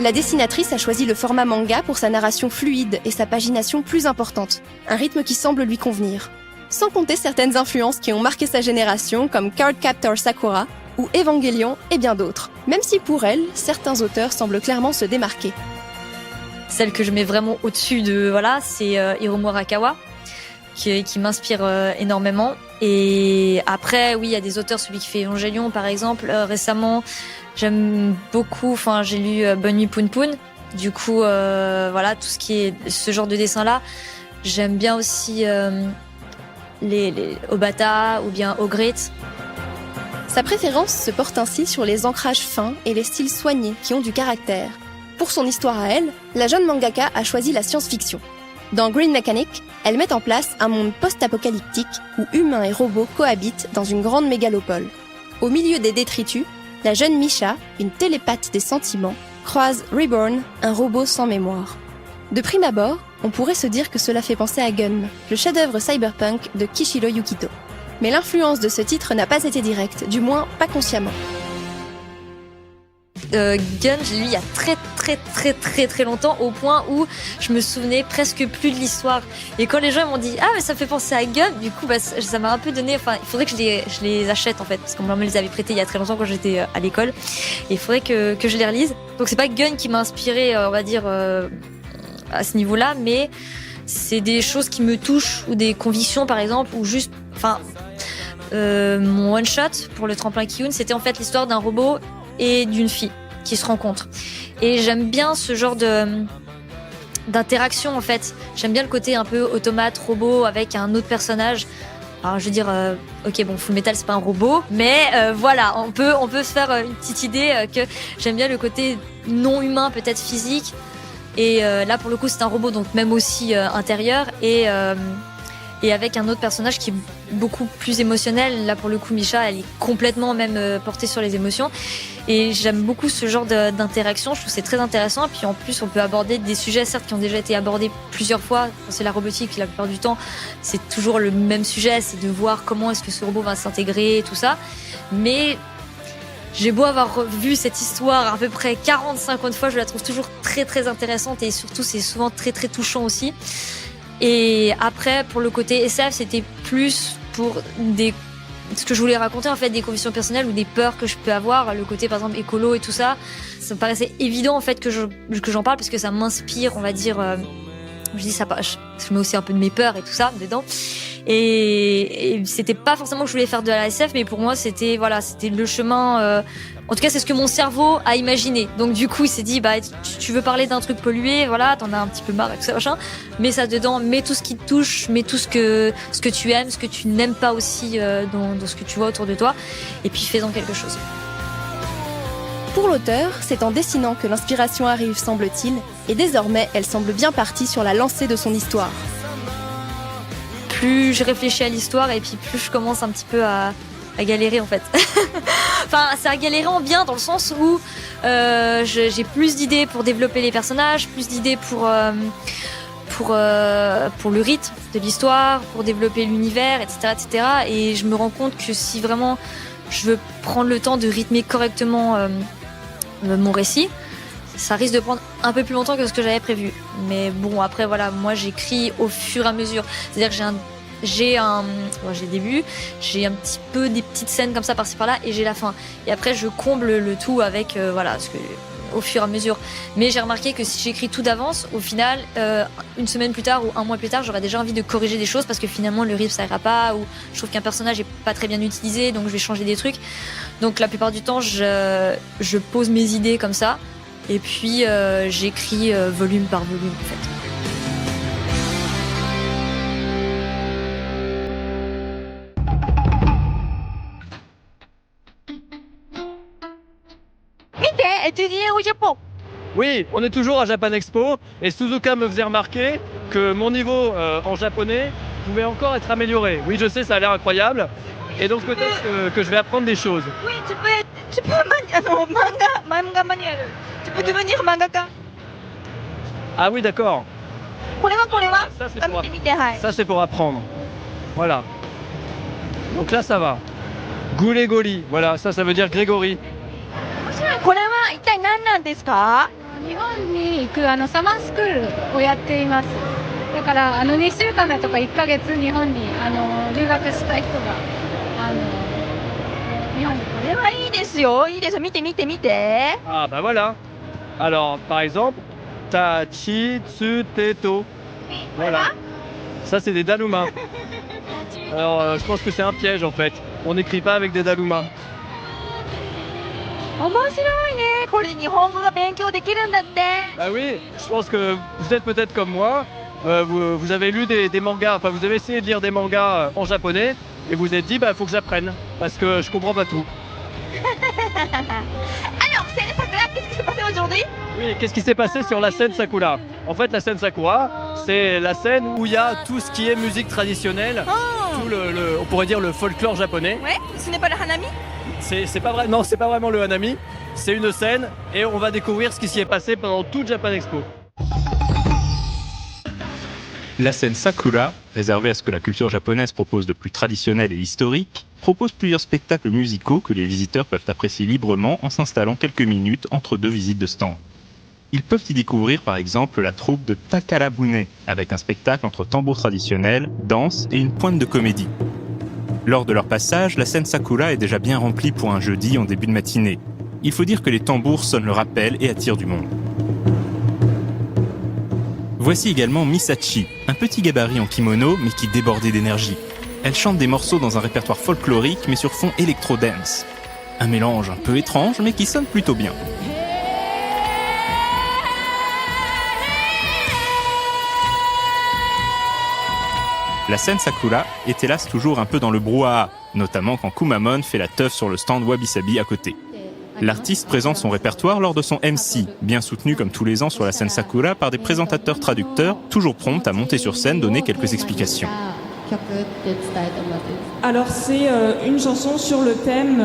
Speaker 13: La dessinatrice a choisi le format manga pour sa narration fluide et sa pagination plus importante, un rythme qui semble lui convenir. Sans compter certaines influences qui ont marqué sa génération, comme Cardcaptor Sakura ou Evangelion et bien d'autres, même si pour elle, certains auteurs semblent clairement se démarquer.
Speaker 20: Celle que je mets vraiment au-dessus de, voilà, c'est Hiromu Arakawa, qui m'inspire énormément. Et après, oui, il y a des auteurs, celui qui fait Evangelion par exemple, récemment, j'aime beaucoup, enfin j'ai lu Bonne Nuit Poun Poun, du coup voilà, tout ce qui est ce genre de dessin là, j'aime bien aussi les Obata ou bien Ogret.
Speaker 13: Sa préférence se porte ainsi sur les ancrages fins et les styles soignés qui ont du caractère. Pour son histoire à elle, la jeune mangaka a choisi la science-fiction. Dans Green Mechanic, elle met en place un monde post-apocalyptique où humains et robots cohabitent dans une grande mégalopole. Au milieu des détritus, la jeune Misha, une télépathe des sentiments, croise Reborn, un robot sans mémoire. De prime abord, on pourrait se dire que cela fait penser à Gun, le chef-d'œuvre cyberpunk de Kishiro Yukito. Mais l'influence de ce titre n'a pas été directe, du moins pas consciemment.
Speaker 20: Gun, j'ai lu il y a très longtemps, au point où je me souvenais presque plus de l'histoire. Et quand les gens m'ont dit mais ça fait penser à Gun, du coup ça m'a un peu donné, enfin il faudrait que je les achète en fait, parce qu'on me les avait prêtés il y a très longtemps quand j'étais à l'école, et il faudrait que je les relise. Donc c'est pas Gun qui m'a inspiré, on va dire, à ce niveau-là, mais c'est des choses qui me touchent, ou des convictions par exemple, ou juste, enfin mon one shot pour le tremplin Kiyun, c'était en fait l'histoire d'un robot et d'une fille qui se rencontrent. Et j'aime bien ce genre d'interaction en fait. J'aime bien le côté un peu automate, robot avec un autre personnage. Alors je veux dire, ok bon, Full Metal c'est pas un robot, mais voilà, on peut se faire une petite idée que j'aime bien le côté non humain, peut-être physique. Et là pour le coup c'est un robot, donc même aussi intérieur et avec un autre personnage qui est beaucoup plus émotionnel. Là pour le coup Misha, elle est complètement même portée sur les émotions. Et j'aime beaucoup ce genre d'interaction, je trouve que c'est très intéressant. Et puis en plus, on peut aborder des sujets, certes, qui ont déjà été abordés plusieurs fois. C'est la robotique, la plupart du temps, c'est toujours le même sujet, c'est de voir comment est-ce que ce robot va s'intégrer, tout ça. Mais j'ai beau avoir vu cette histoire à peu près 40-50 fois, je la trouve toujours très très intéressante et surtout, c'est souvent très très touchant aussi. Et après, pour le côté SF, c'était plus pour ce que je voulais raconter en fait, des convictions personnelles ou des peurs que je peux avoir, le côté par exemple écolo et tout ça. Ça me paraissait évident en fait que j'en parle parce que ça m'inspire, on va dire. Je dis ça, je mets aussi un peu de mes peurs et tout ça dedans. Et c'était pas forcément que je voulais faire de la SF, mais pour moi c'était le chemin. En tout cas, c'est ce que mon cerveau a imaginé. Donc du coup, il s'est dit, tu veux parler d'un truc pollué, voilà, t'en as un petit peu marre et tout ça, machin. Mets ça dedans, mets tout ce qui te touche, mets tout ce que tu aimes, ce que tu n'aimes pas aussi dans ce que tu vois autour de toi. Et puis fais-en quelque chose.
Speaker 13: Pour l'auteur, c'est en dessinant que l'inspiration arrive, semble-t-il, et désormais, elle semble bien partie sur la lancée de son histoire.
Speaker 20: Plus je réfléchis à l'histoire et puis plus je commence un petit peu à galérer en fait. Enfin, c'est à galérer en bien dans le sens où j'ai plus d'idées pour développer les personnages, plus d'idées pour le rythme de l'histoire, pour développer l'univers, etc., etc. Et je me rends compte que si vraiment je veux prendre le temps de rythmer correctement mon récit, ça risque de prendre un peu plus longtemps que ce que j'avais prévu. Mais bon, après voilà, moi j'écris au fur et à mesure. C'est-à-dire que j'ai le début, j'ai un petit peu des petites scènes comme ça par-ci par-là et j'ai la fin. Et après je comble le tout avec au fur et à mesure. Mais j'ai remarqué que si j'écris tout d'avance, au final, une semaine plus tard ou un mois plus tard, j'aurais déjà envie de corriger des choses parce que finalement le rythme ça ira pas, ou je trouve qu'un personnage est pas très bien utilisé, donc je vais changer des trucs. Donc la plupart du temps, je pose mes idées comme ça et puis j'écris volume par volume en fait.
Speaker 1: Étudier au Japon.
Speaker 2: Oui, on est toujours à Japan Expo et Suzuka me faisait remarquer que mon niveau en japonais pouvait encore être amélioré. Oui, je sais, ça a l'air incroyable et donc peut-être que je vais apprendre des choses.
Speaker 1: Oui, tu peux manga manuel. Tu peux devenir mangaka.
Speaker 2: Ah oui, d'accord. Ça c'est pour apprendre. Voilà. Donc là ça va. Goulegoli, voilà, ça veut dire Grégory.
Speaker 1: これは一体何なんですか？
Speaker 21: 日本に行くサマースクールをやっています。だから2週間だとか1ヶ月日本に留学したい人が日本に来ればいいですよ。いいですよ。見て。
Speaker 2: Ah bah voilà. Alors par exemple, Tachi Tsuteto. Voilà. Ça c'est des dalumas. Alors je pense que c'est un piège en fait. On n'écrit pas avec des dalumas.
Speaker 1: 面白いね。これ日本語が勉強できるんだって。
Speaker 2: Bah oui, je pense que vous êtes peut-être comme moi. Vous avez lu des mangas, enfin vous avez essayé de lire des mangas en japonais et vous vous êtes dit faut que j'apprenne parce que je comprends pas tout.
Speaker 1: Alors, c'est le Sakura, qu'est-ce qui s'est passé aujourd'hui?
Speaker 2: Oui, qu'est-ce qui s'est passé sur la scène Sakura? En fait, la scène Sakura, c'est la scène où il y a tout ce qui est musique traditionnelle, tout on pourrait dire le folklore japonais.
Speaker 1: Ouais, ce n'est pas le hanami?
Speaker 2: C'est pas vrai, non, c'est pas vraiment le hanami. C'est une scène et on va découvrir ce qui s'y est passé pendant toute Japan Expo.
Speaker 22: La scène Sakura, réservée à ce que la culture japonaise propose de plus traditionnel et historique, propose plusieurs spectacles musicaux que les visiteurs peuvent apprécier librement en s'installant quelques minutes entre deux visites de stand. Ils peuvent y découvrir par exemple la troupe de Takarabune, avec un spectacle entre tambours traditionnels, danse et une pointe de comédie. Lors de leur passage, la scène Sakura est déjà bien remplie pour un jeudi en début de matinée. Il faut dire que les tambours sonnent le rappel et attirent du monde. Voici également Misachi, un petit gabarit en kimono mais qui débordait d'énergie. Elle chante des morceaux dans un répertoire folklorique mais sur fond électro-dance. Un mélange un peu étrange mais qui sonne plutôt bien. La scène Sakura est hélas toujours un peu dans le brouhaha, notamment quand Kumamon fait la teuf sur le stand Wabi Sabi à côté. L'artiste présente son répertoire lors de son MC, bien soutenu comme tous les ans sur la scène Sakura par des présentateurs traducteurs, toujours prompts à monter sur scène donner quelques explications.
Speaker 4: Alors c'est une chanson sur le thème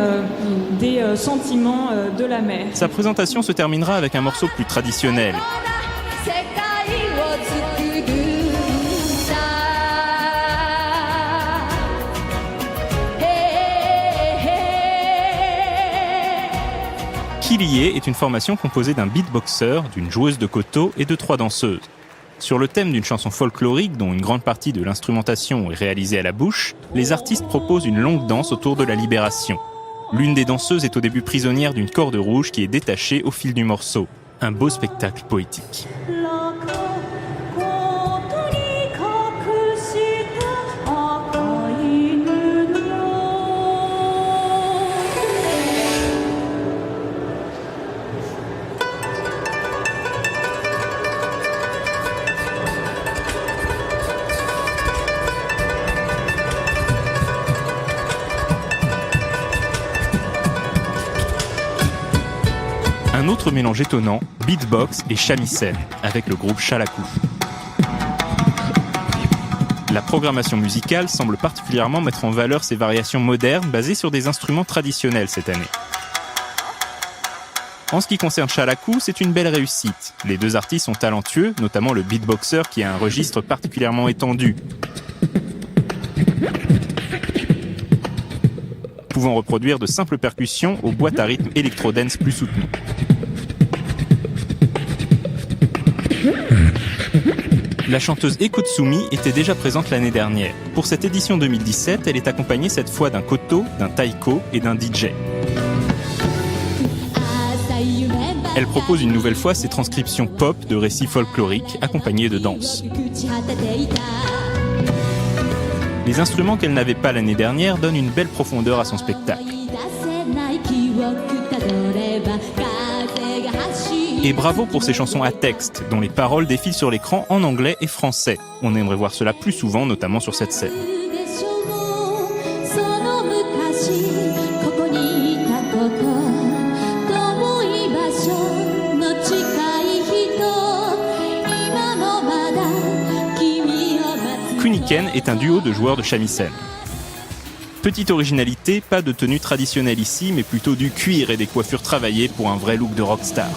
Speaker 4: des sentiments de la mer.
Speaker 22: Sa présentation se terminera avec un morceau plus traditionnel. Kirie est une formation composée d'un beatboxer, d'une joueuse de koto et de 3 danseuses. Sur le thème d'une chanson folklorique dont une grande partie de l'instrumentation est réalisée à la bouche, les artistes proposent une longue danse autour de la libération. L'une des danseuses est au début prisonnière d'une corde rouge qui est détachée au fil du morceau. Un beau spectacle poétique. Un autre mélange étonnant, beatbox et shamisen, avec le groupe Shalaku. La programmation musicale semble particulièrement mettre en valeur ces variations modernes basées sur des instruments traditionnels cette année. En ce qui concerne Shalaku, c'est une belle réussite. Les 2 artistes sont talentueux, notamment le beatboxer qui a un registre particulièrement étendu, pouvant reproduire de simples percussions aux boîtes à rythme électro-dance plus soutenues. La chanteuse Ekotsumi était déjà présente l'année dernière. Pour cette édition 2017, elle est accompagnée cette fois d'un koto, d'un taiko et d'un DJ. Elle propose une nouvelle fois ses transcriptions pop de récits folkloriques accompagnés de danse. Les instruments qu'elle n'avait pas l'année dernière donnent une belle profondeur à son spectacle. Et bravo pour ces chansons à texte, dont les paroles défilent sur l'écran en anglais et français. On aimerait voir cela plus souvent, notamment sur cette scène. Kuniken est un duo de joueurs de shamisen. Petite originalité, pas de tenue traditionnelle ici, mais plutôt du cuir et des coiffures travaillées pour un vrai look de rockstar.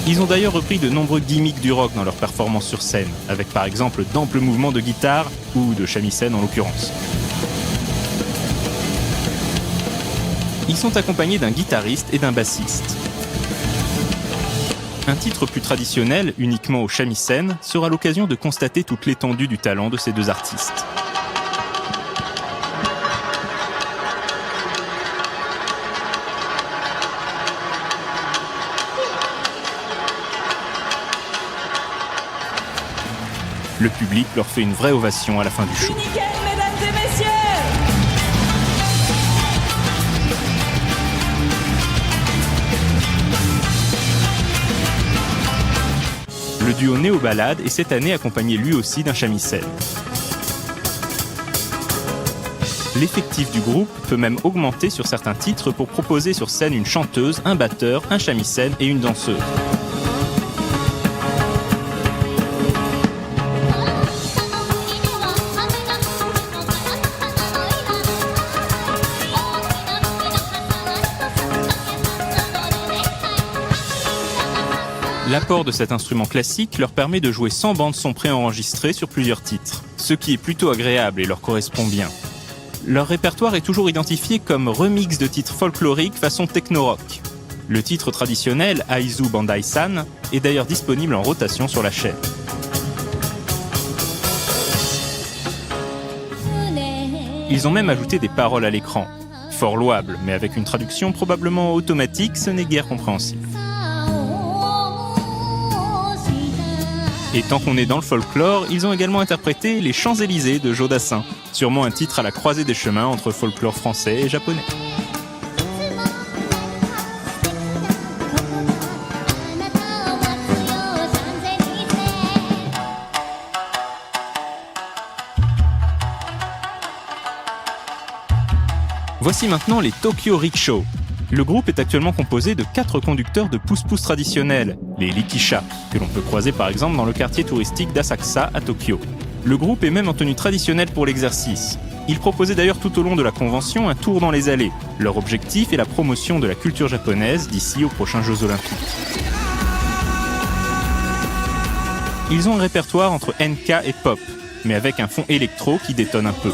Speaker 22: Ils ont d'ailleurs repris de nombreux gimmicks du rock dans leurs performances sur scène, avec par exemple d'amples mouvements de guitare, ou de shamisen en l'occurrence. Ils sont accompagnés d'un guitariste et d'un bassiste. Un titre plus traditionnel, uniquement au shamisen, sera l'occasion de constater toute l'étendue du talent de ces 2 artistes. Le public leur fait une vraie ovation à la fin du show.
Speaker 4: Nickel, mesdames et messieurs!
Speaker 22: Le duo Néo Ballade est cette année accompagné lui aussi d'un shamisen. L'effectif du groupe peut même augmenter sur certains titres pour proposer sur scène une chanteuse, un batteur, un shamisen et une danseuse. L'apport de cet instrument classique leur permet de jouer sans bande-son préenregistrée sur plusieurs titres, ce qui est plutôt agréable et leur correspond bien. Leur répertoire est toujours identifié comme remix de titres folkloriques façon techno-rock. Le titre traditionnel, Aizu Bandai-san, est d'ailleurs disponible en rotation sur la chaîne. Ils ont même ajouté des paroles à l'écran. Fort louable, mais avec une traduction probablement automatique, ce n'est guère compréhensible. Et tant qu'on est dans le folklore, ils ont également interprété Les Champs-Élysées de Joe Dassin, sûrement un titre à la croisée des chemins entre folklore français et japonais. Voici maintenant les Tokyo Rickshaw. Le groupe est actuellement composé de 4 conducteurs de pousse-pousse traditionnels, les Rikisha, que l'on peut croiser par exemple dans le quartier touristique d'Asakusa à Tokyo. Le groupe est même en tenue traditionnelle pour l'exercice. Ils proposaient d'ailleurs tout au long de la convention un tour dans les allées. Leur objectif est la promotion de la culture japonaise d'ici aux prochains Jeux Olympiques. Ils ont un répertoire entre NK et pop, mais avec un fond électro qui détonne un peu.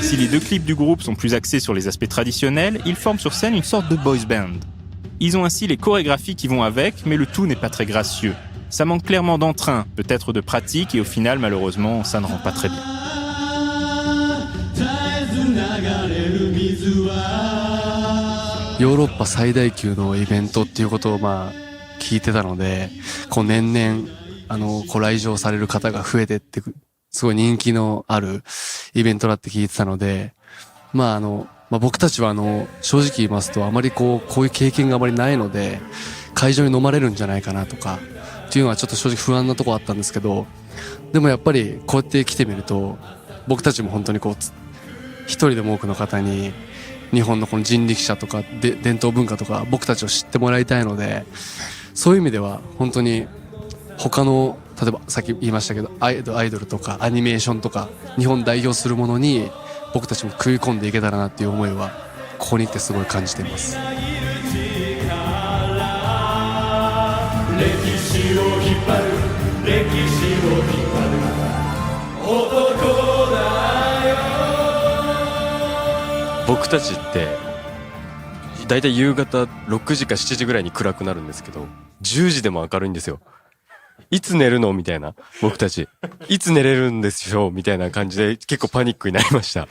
Speaker 22: Si les 2 clips du groupe sont plus axés sur les aspects traditionnels, ils forment sur scène une sorte de boys band. Ils ont ainsi les chorégraphies qui vont avec, mais le tout n'est pas très gracieux. Ça manque clairement d'entrain, peut-être de pratique, et au final, malheureusement, ça ne rend pas très bien.
Speaker 5: Europe 最大級のイベントっていうことを聞いてたので、年々来場される方が増えてってすごい人気のあるイベントだって聞いてたので、僕たちは正直言いますとあまりこういう経験があまりないので会場に飲まれるんじゃないかなとかっていうのはちょっと正直不安なところあったんですけど、でもやっぱりこうやって来てみると僕たちも本当に一人でも多くの方に日本のこの人力車とか伝統文化とか僕たちを知ってもらいたいので、そういう意味では本当に他の例えばさっき言いましたけどアイドルとかアニメーションとか日本代表するものに僕たちも食い込んでいけたらなっていう思いはここに来てすごい感じています。
Speaker 6: 僕たちってだいたい夕方6時か7時ぐらいに暗くなるんですけど、10時でも明るいんですよ。いつ寝るのみたいな、僕たちいつ寝れるんでしょうみたいな感じで結構パニックになりました。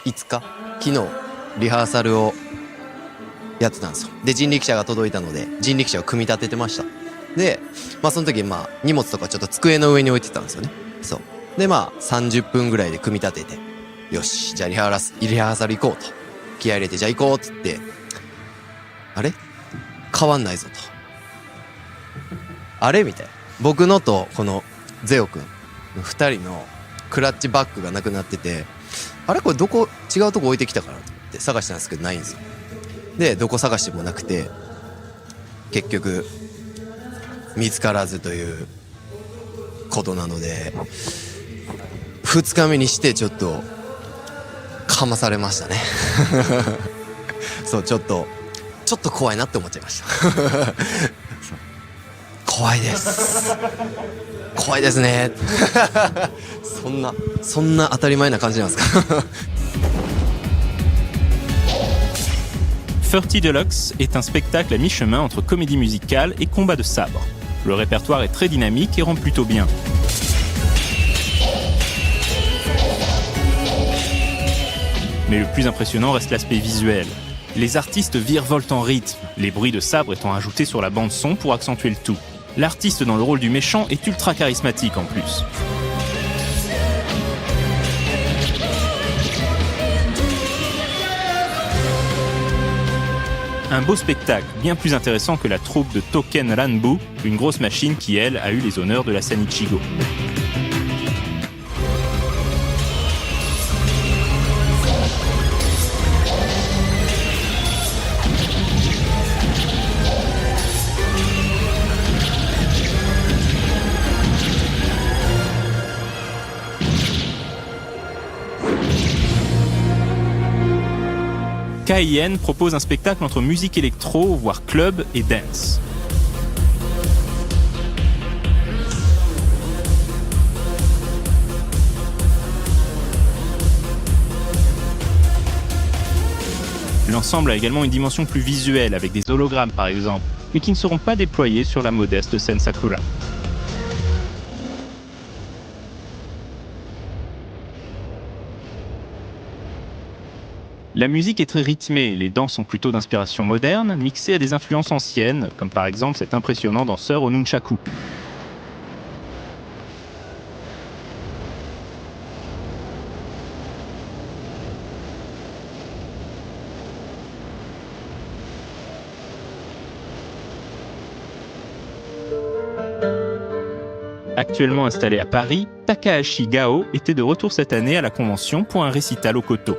Speaker 23: 昨日リハーサルをやってたんですよ。で人力車が届いたので人力車を組み立ててました。でその時荷物とかちょっと机の上に置いてたんですよね。そうで30分ぐらいで組み立てて、よしじゃあリハーサル行こうと気合入れて、じゃあ行こうって言って、あれ変わんないぞと、あれみたいな、僕のとこのゼオくんの2人のクラッチバッグがなくなってて、あれこれどこ違うとこ置いてきたかなと思って探したんですけどないんですよ。でどこ探してもなくて結局見つからずということなので、2日目にしてちょっとかまされましたねそうちょっと怖いなって思っちゃいました怖いです怖いですねそんな当たり前な感じなんですか
Speaker 22: 30 Deluxe est un spectacle à mi-chemin entre comédie musicale et combat de sabre. Le répertoire est très dynamique et rend plutôt bien. Mais le plus impressionnant reste l'aspect visuel. Les artistes virevoltent en rythme, les bruits de sabre étant ajoutés sur la bande-son pour accentuer le tout. L'artiste dans le rôle du méchant est ultra charismatique en plus. Un beau spectacle, bien plus intéressant que la troupe de Token Ranbu, une grosse machine qui, elle, a eu les honneurs de la scène Ichigo. KIN propose un spectacle entre musique électro, voire club et dance. L'ensemble a également une dimension plus visuelle, avec des hologrammes par exemple, mais qui ne seront pas déployés sur la modeste scène Sakura. La musique est très rythmée, les danses sont plutôt d'inspiration moderne, mixées à des influences anciennes, comme par exemple cet impressionnant danseur au nunchaku. Actuellement installé à Paris, Takahashi Gao était de retour cette année à la convention pour un récital au koto.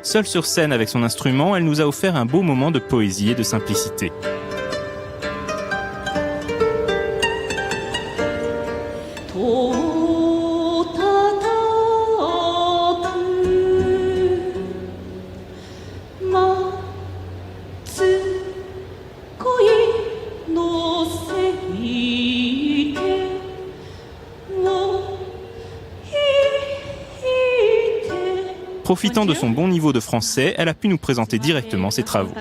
Speaker 22: Seule sur scène avec son instrument, elle nous a offert un beau moment de poésie et de simplicité. Profitant de son bon niveau de français, elle a pu nous présenter directement ses travaux.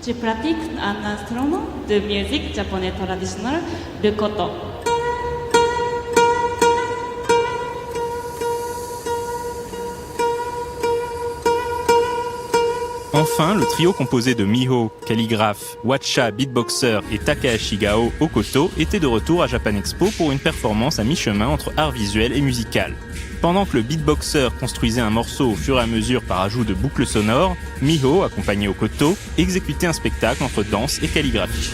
Speaker 4: Je pratique un instrument de musique japonaise traditionnelle, le koto.
Speaker 22: Enfin, le trio composé de Miho, calligraphe, Wacha, beatboxer et Takahashi Gao au koto était de retour à Japan Expo pour une performance à mi-chemin entre art visuel et musical. Pendant que le beatboxer construisait un morceau au fur et à mesure par ajout de boucles sonores, Miho, accompagné au koto, exécutait un spectacle entre danse et calligraphie.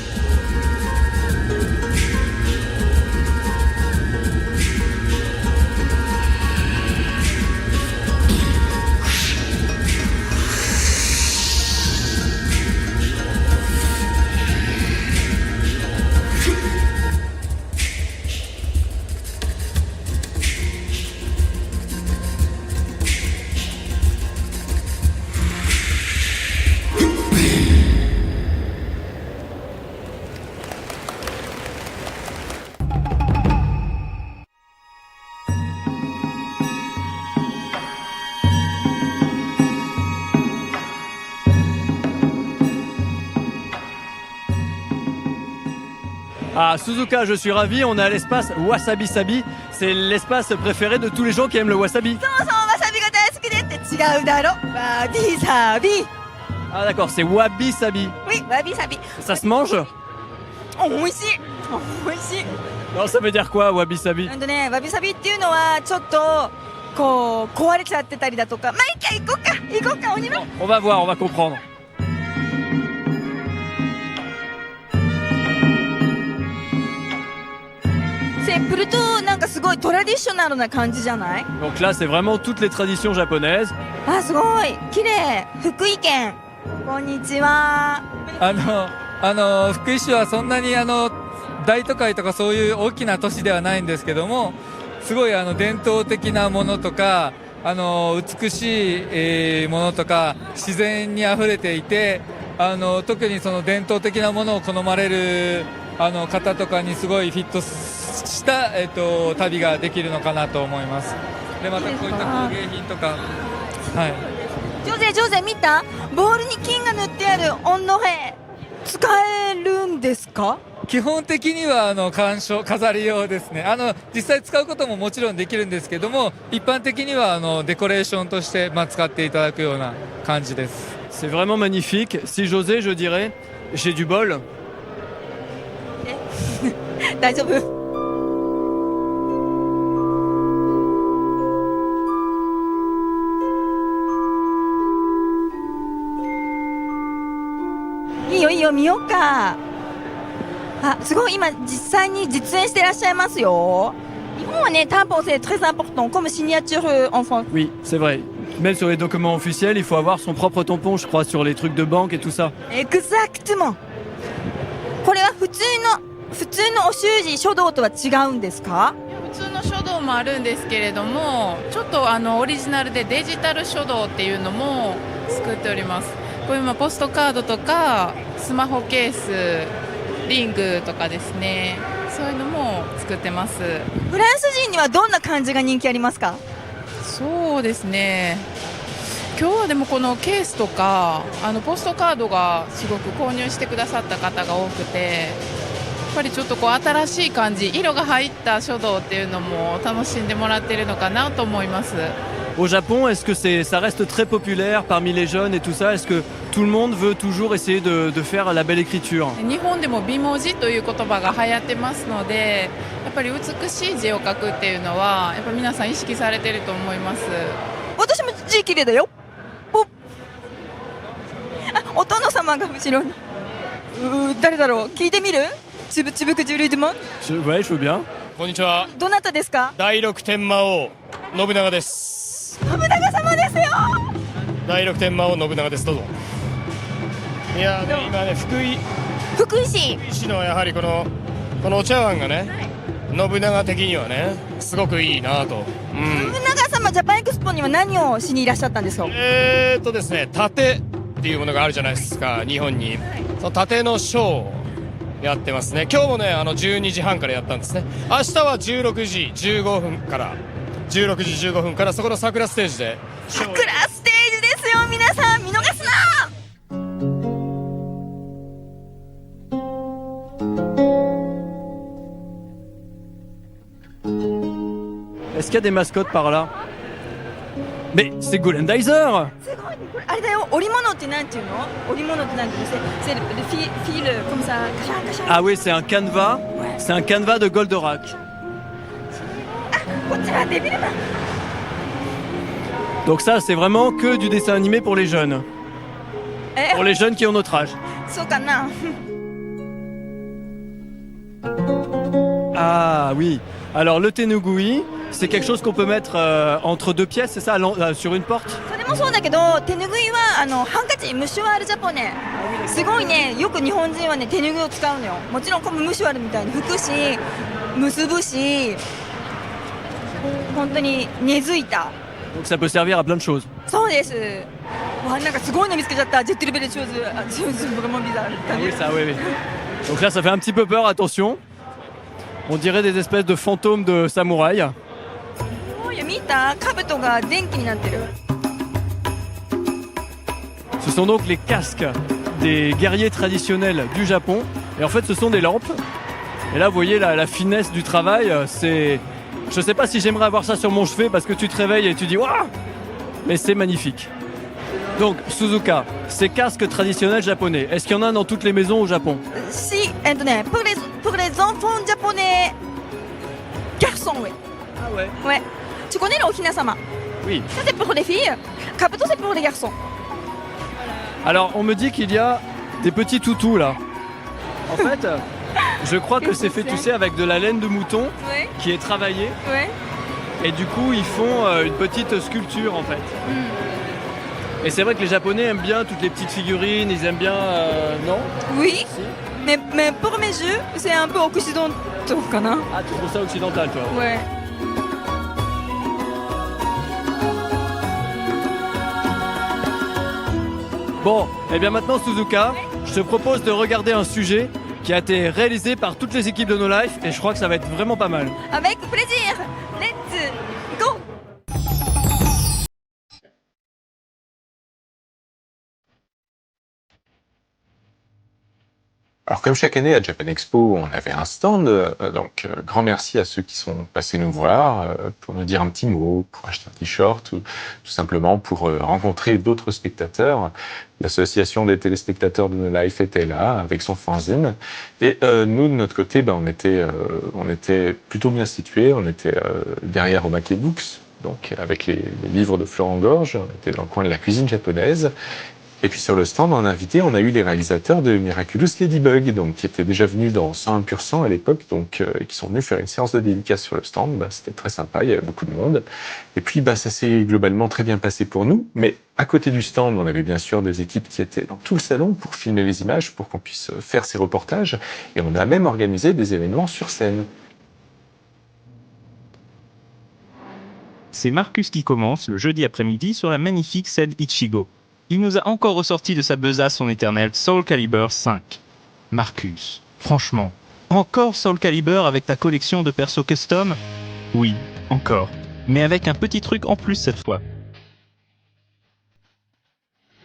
Speaker 2: À Suzuka, je suis ravi, on est à l'espace Wasabi Sabi. C'est l'espace préféré de tous les gens qui aiment le wasabi. Ah d'accord, c'est Wabi Sabi.
Speaker 1: Oui, Wabi Sabi.
Speaker 2: Ça se mange? Non, ça veut dire quoi, Wabi Sabi?
Speaker 1: わびさびっていうのはちょっとこう壊れちゃってたりだとか。まあいいか、行こうかお庭。
Speaker 2: On va voir, on va comprendre.
Speaker 1: C'est plutôt なんかすごいトラディショナルな感じじゃない？
Speaker 2: Donc là, c'est vraiment toutes les traditions japonaises.
Speaker 1: あ、すごい綺麗。福井県。こんにちは。
Speaker 7: 福井市はそんなに大都会とかそういう大きな都市ではないんですけども、すごい伝統的なものとか美しい、ものとか自然にあふれていて、特にその伝統的なものを好まれる方とかにすごいフィットした、旅ができるのかなと思います。でまたこういった工芸品とか、はい。
Speaker 1: ジョゼ見た？ボールに金が塗ってある温度兵使えるんですか？
Speaker 7: 基本的には飾り用ですね。実際使うことももちろんできるんですけども、一般的にはデコレーションとして、使っていただくような感じです。
Speaker 2: C'est vraiment magnifique. Si j'osais, je dirais, j'ai du bol.
Speaker 1: 大丈夫？いいよ見ようか。あ、すごい今実際に実演してらっしゃいますよ。日本はね、tampon c'est très important comme signature en France.
Speaker 2: Oui, c'est vrai. Même sur les documents officiels, il faut avoir son propre tampon, je crois, sur les trucs de banque et tout ça.
Speaker 1: Exactement. これは普通のお習字書道とは違うんですか？
Speaker 8: 普通の書道もあるんですけれども、ちょっとオリジナルでデジタル書道っていうのも作っております。これ今ポストカードとかスマホケース、リングとかですね、そういうのも作ってます。
Speaker 1: フランス人にはどんな感じが人気ありますか？
Speaker 8: そうですね、今日はでもこのケースとかポストカードがすごく購入してくださった方が多くて、やっぱりちょっとこう新しい感じ、色が入った書道っていうのも楽しんでもらっているのかなと思います。
Speaker 2: Au Japon, est-ce que ça reste très populaire parmi les jeunes et tout ça? Est-ce que tout le monde veut toujours essayer de faire la belle écriture?
Speaker 8: 日本でも美文字という言葉が流行ってますので、やっぱり美しい字を書くっていうのはやっぱ皆さん意識されてると思います。
Speaker 1: 私も字綺麗だよ。お殿様が後ろに。誰だろう？聞いてみる？つぶつぶくじゅるいでも
Speaker 2: Ouais, je veux bien.
Speaker 9: こんにちは。
Speaker 1: どなたですか？
Speaker 9: 第六天魔王信長です。
Speaker 1: 信長様ですよ。
Speaker 9: 第六天魔王信長です。どうぞ。いやね、今ね
Speaker 1: 福井
Speaker 9: 市のやはりこのお茶碗がね、信長的にはねすごくいいなと。
Speaker 1: 信長様ジャパンエクスポには何をしにいらっしゃったんですか？
Speaker 9: ですね、盾っていうものがあるじゃないですか、日本に。その盾のショーをやってますね。今日もね12時半からやったんですね。明日は16時15分からそこの桜ステージで。
Speaker 1: 桜ステージですよ、皆さん見逃すな。
Speaker 2: Est-ce qu'il y a des mascottes par là? Mais c'est Golandizer!
Speaker 1: すごいね、これあれだよ、織物ってなんていうの？織物ってなんていうの？c'est le fil comme ça,
Speaker 2: Ah oui, c'est un canevas. C'est un canevas de Goldorak.
Speaker 1: こっちはデビルマン。
Speaker 2: Donc ça, c'est vraiment que du dessin animé pour les jeunes. Pour les jeunes qui ont notre âge.
Speaker 1: そうかな。
Speaker 2: Ah oui. Alors le tenugui, c'est quelque chose qu'on peut mettre entre deux pièces, c'est ça, sur une porte?
Speaker 1: それもそうだけど、手ぬぐいはハンカチ、ムシュワールジャポネ。すごいね、よく日本人はね手ぬぐいを使うのよ。もちろんこのムシュワールみたいに拭くし、結ぶし、本当に根付いた。
Speaker 2: Donc ça peut servir à plein de choses.
Speaker 1: そうです。わ、なんかすごいの見つけちゃった。ジェットルベルチョーズ、vraiment bizarre.
Speaker 2: Ah oui, ça, oui, oui. Donc là, ça fait un petit peu peur, attention. On dirait des espèces de fantômes de samouraïs.
Speaker 1: おい、見た？兜が電気になってる。
Speaker 2: Ce sont donc les casques des guerriers traditionnels du Japon. Et en fait, ce sont des lampes. Et là, vous voyez la finesse du travail. C'est... Je sais pas si j'aimerais avoir ça sur mon chevet parce que tu te réveilles et tu dis « Waouh !» Mais c'est magnifique. Donc, Suzuka, ces casques traditionnels japonais, est-ce qu'il y en a dans toutes les maisons au Japon?
Speaker 1: Si, pour les enfants japonais garçons, oui.
Speaker 2: Ah ouais?
Speaker 1: Ouais. Tu connais le Ohina-sama?
Speaker 2: Oui.
Speaker 1: Ça, c'est pour les filles. Kabuto, c'est pour les garçons.
Speaker 2: Alors, on me dit qu'il y a des petits toutous là. En fait, je crois que c'est fait, tu sais, avec de la laine de mouton qui est travaillée.
Speaker 1: Ouais.
Speaker 2: Et du coup, ils font une petite sculpture en fait. Et c'est vrai que les Japonais aiment bien toutes les petites figurines, ils aiment bien, non?
Speaker 1: Oui, mais pour mes jeux, c'est un peu occidental, kana.
Speaker 2: Ah, tu trouves ça occidental, toi?
Speaker 1: Ouais.
Speaker 2: Bon, et bien maintenant, Suzuka, je te propose de regarder un sujet qui a été réalisé par toutes les équipes de No Life et je crois que ça va être vraiment pas mal.
Speaker 1: Avec plaisir. Let's go.
Speaker 11: Alors comme chaque année à Japan Expo, on avait un stand, donc grand merci à ceux qui sont passés nous voir pour nous dire un petit mot, pour acheter un t-shirt ou tout simplement pour rencontrer d'autres spectateurs. L'association des téléspectateurs de No Life était là avec son fanzine et nous de notre côté, on était plutôt bien situés, on était derrière Omake Books, donc avec les livres de Florent Gorge, on était dans le coin de la cuisine japonaise. Et puis sur le stand, on a eu les réalisateurs de Miraculous Ladybug, donc qui étaient déjà venus dans 101% à l'époque, donc qui sont venus faire une séance de dédicace sur le stand. C'était très sympa, il y avait beaucoup de monde. Et puis ça s'est globalement très bien passé pour nous. Mais à côté du stand, on avait bien sûr des équipes qui étaient dans tout le salon pour filmer les images, pour qu'on puisse faire ces reportages. Et on a même organisé des événements sur scène.
Speaker 22: C'est Marcus qui commence le jeudi après-midi sur la magnifique scène Ichigo. Il nous a encore ressorti de sa besace son éternel Soul Calibur 5. Marcus, franchement, encore Soul Calibur avec ta collection de persos custom? Oui, encore. Mais avec un petit truc en plus cette fois.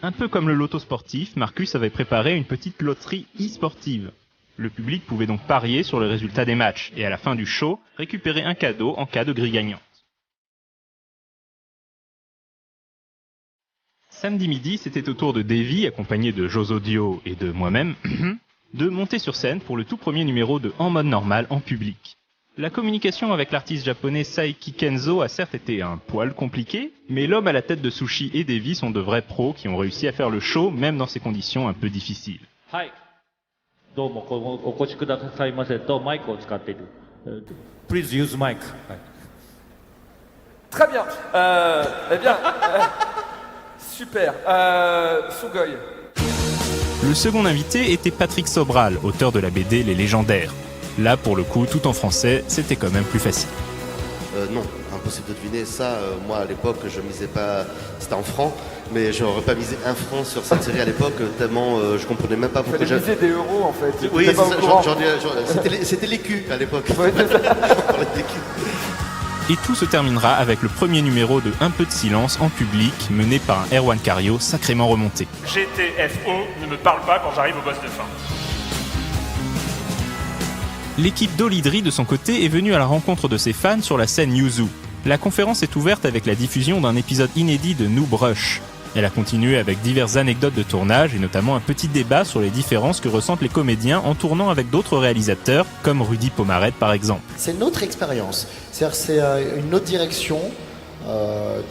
Speaker 22: Un peu comme le loto sportif, Marcus avait préparé une petite loterie e-sportive. Le public pouvait donc parier sur le résultat des matchs et à la fin du show, récupérer un cadeau en cas de grille gagnante. Samedi midi, c'était au tour de Davy, accompagné de Josodio et de moi-même, de monter sur scène pour le tout premier numéro de En mode normal en public. La communication avec l'artiste japonais Saiki Kenzo a certes été un poil compliquée, mais l'homme à la tête de Sushi et Davy sont de vrais pros qui ont réussi à faire le show même dans ces conditions un peu difficiles.
Speaker 2: Hi.
Speaker 3: どうもお越しくださいませとマイクを使っている。Please use mic.
Speaker 10: Très bien. Eh bien, super. Sugoi.
Speaker 22: Le second invité était Patrick Sobral, auteur de la BD Les Légendaires. Là, pour le coup, tout en français, c'était quand même plus facile.
Speaker 12: Non, impossible de deviner ça. Moi, à l'époque, je misais pas... C'était en francs, mais je n'aurais pas misé 1 franc sur cette série à l'époque, tellement je comprenais même pas pourquoi...
Speaker 10: Il fallait miser des euros, en fait.
Speaker 12: Oui, c'est ça, c'était l'écu à l'époque.
Speaker 10: Ouais, c'est ça.
Speaker 22: Et tout se terminera avec le premier numéro de Un peu de silence en public, mené par un Erwan Cario sacrément remonté.
Speaker 24: GTFO ne me parle pas quand j'arrive au boss de fin.
Speaker 22: L'équipe d'Olidri, de son côté, est venue à la rencontre de ses fans sur la scène Yuzu. La conférence est ouverte avec la diffusion d'un épisode inédit de Noob Rush. Elle a continué avec diverses anecdotes de tournage et notamment un petit débat sur les différences que ressentent les comédiens en tournant avec d'autres réalisateurs, comme Rudy Pomaret par exemple.
Speaker 25: C'est une autre expérience, c'est-à-dire c'est une autre direction.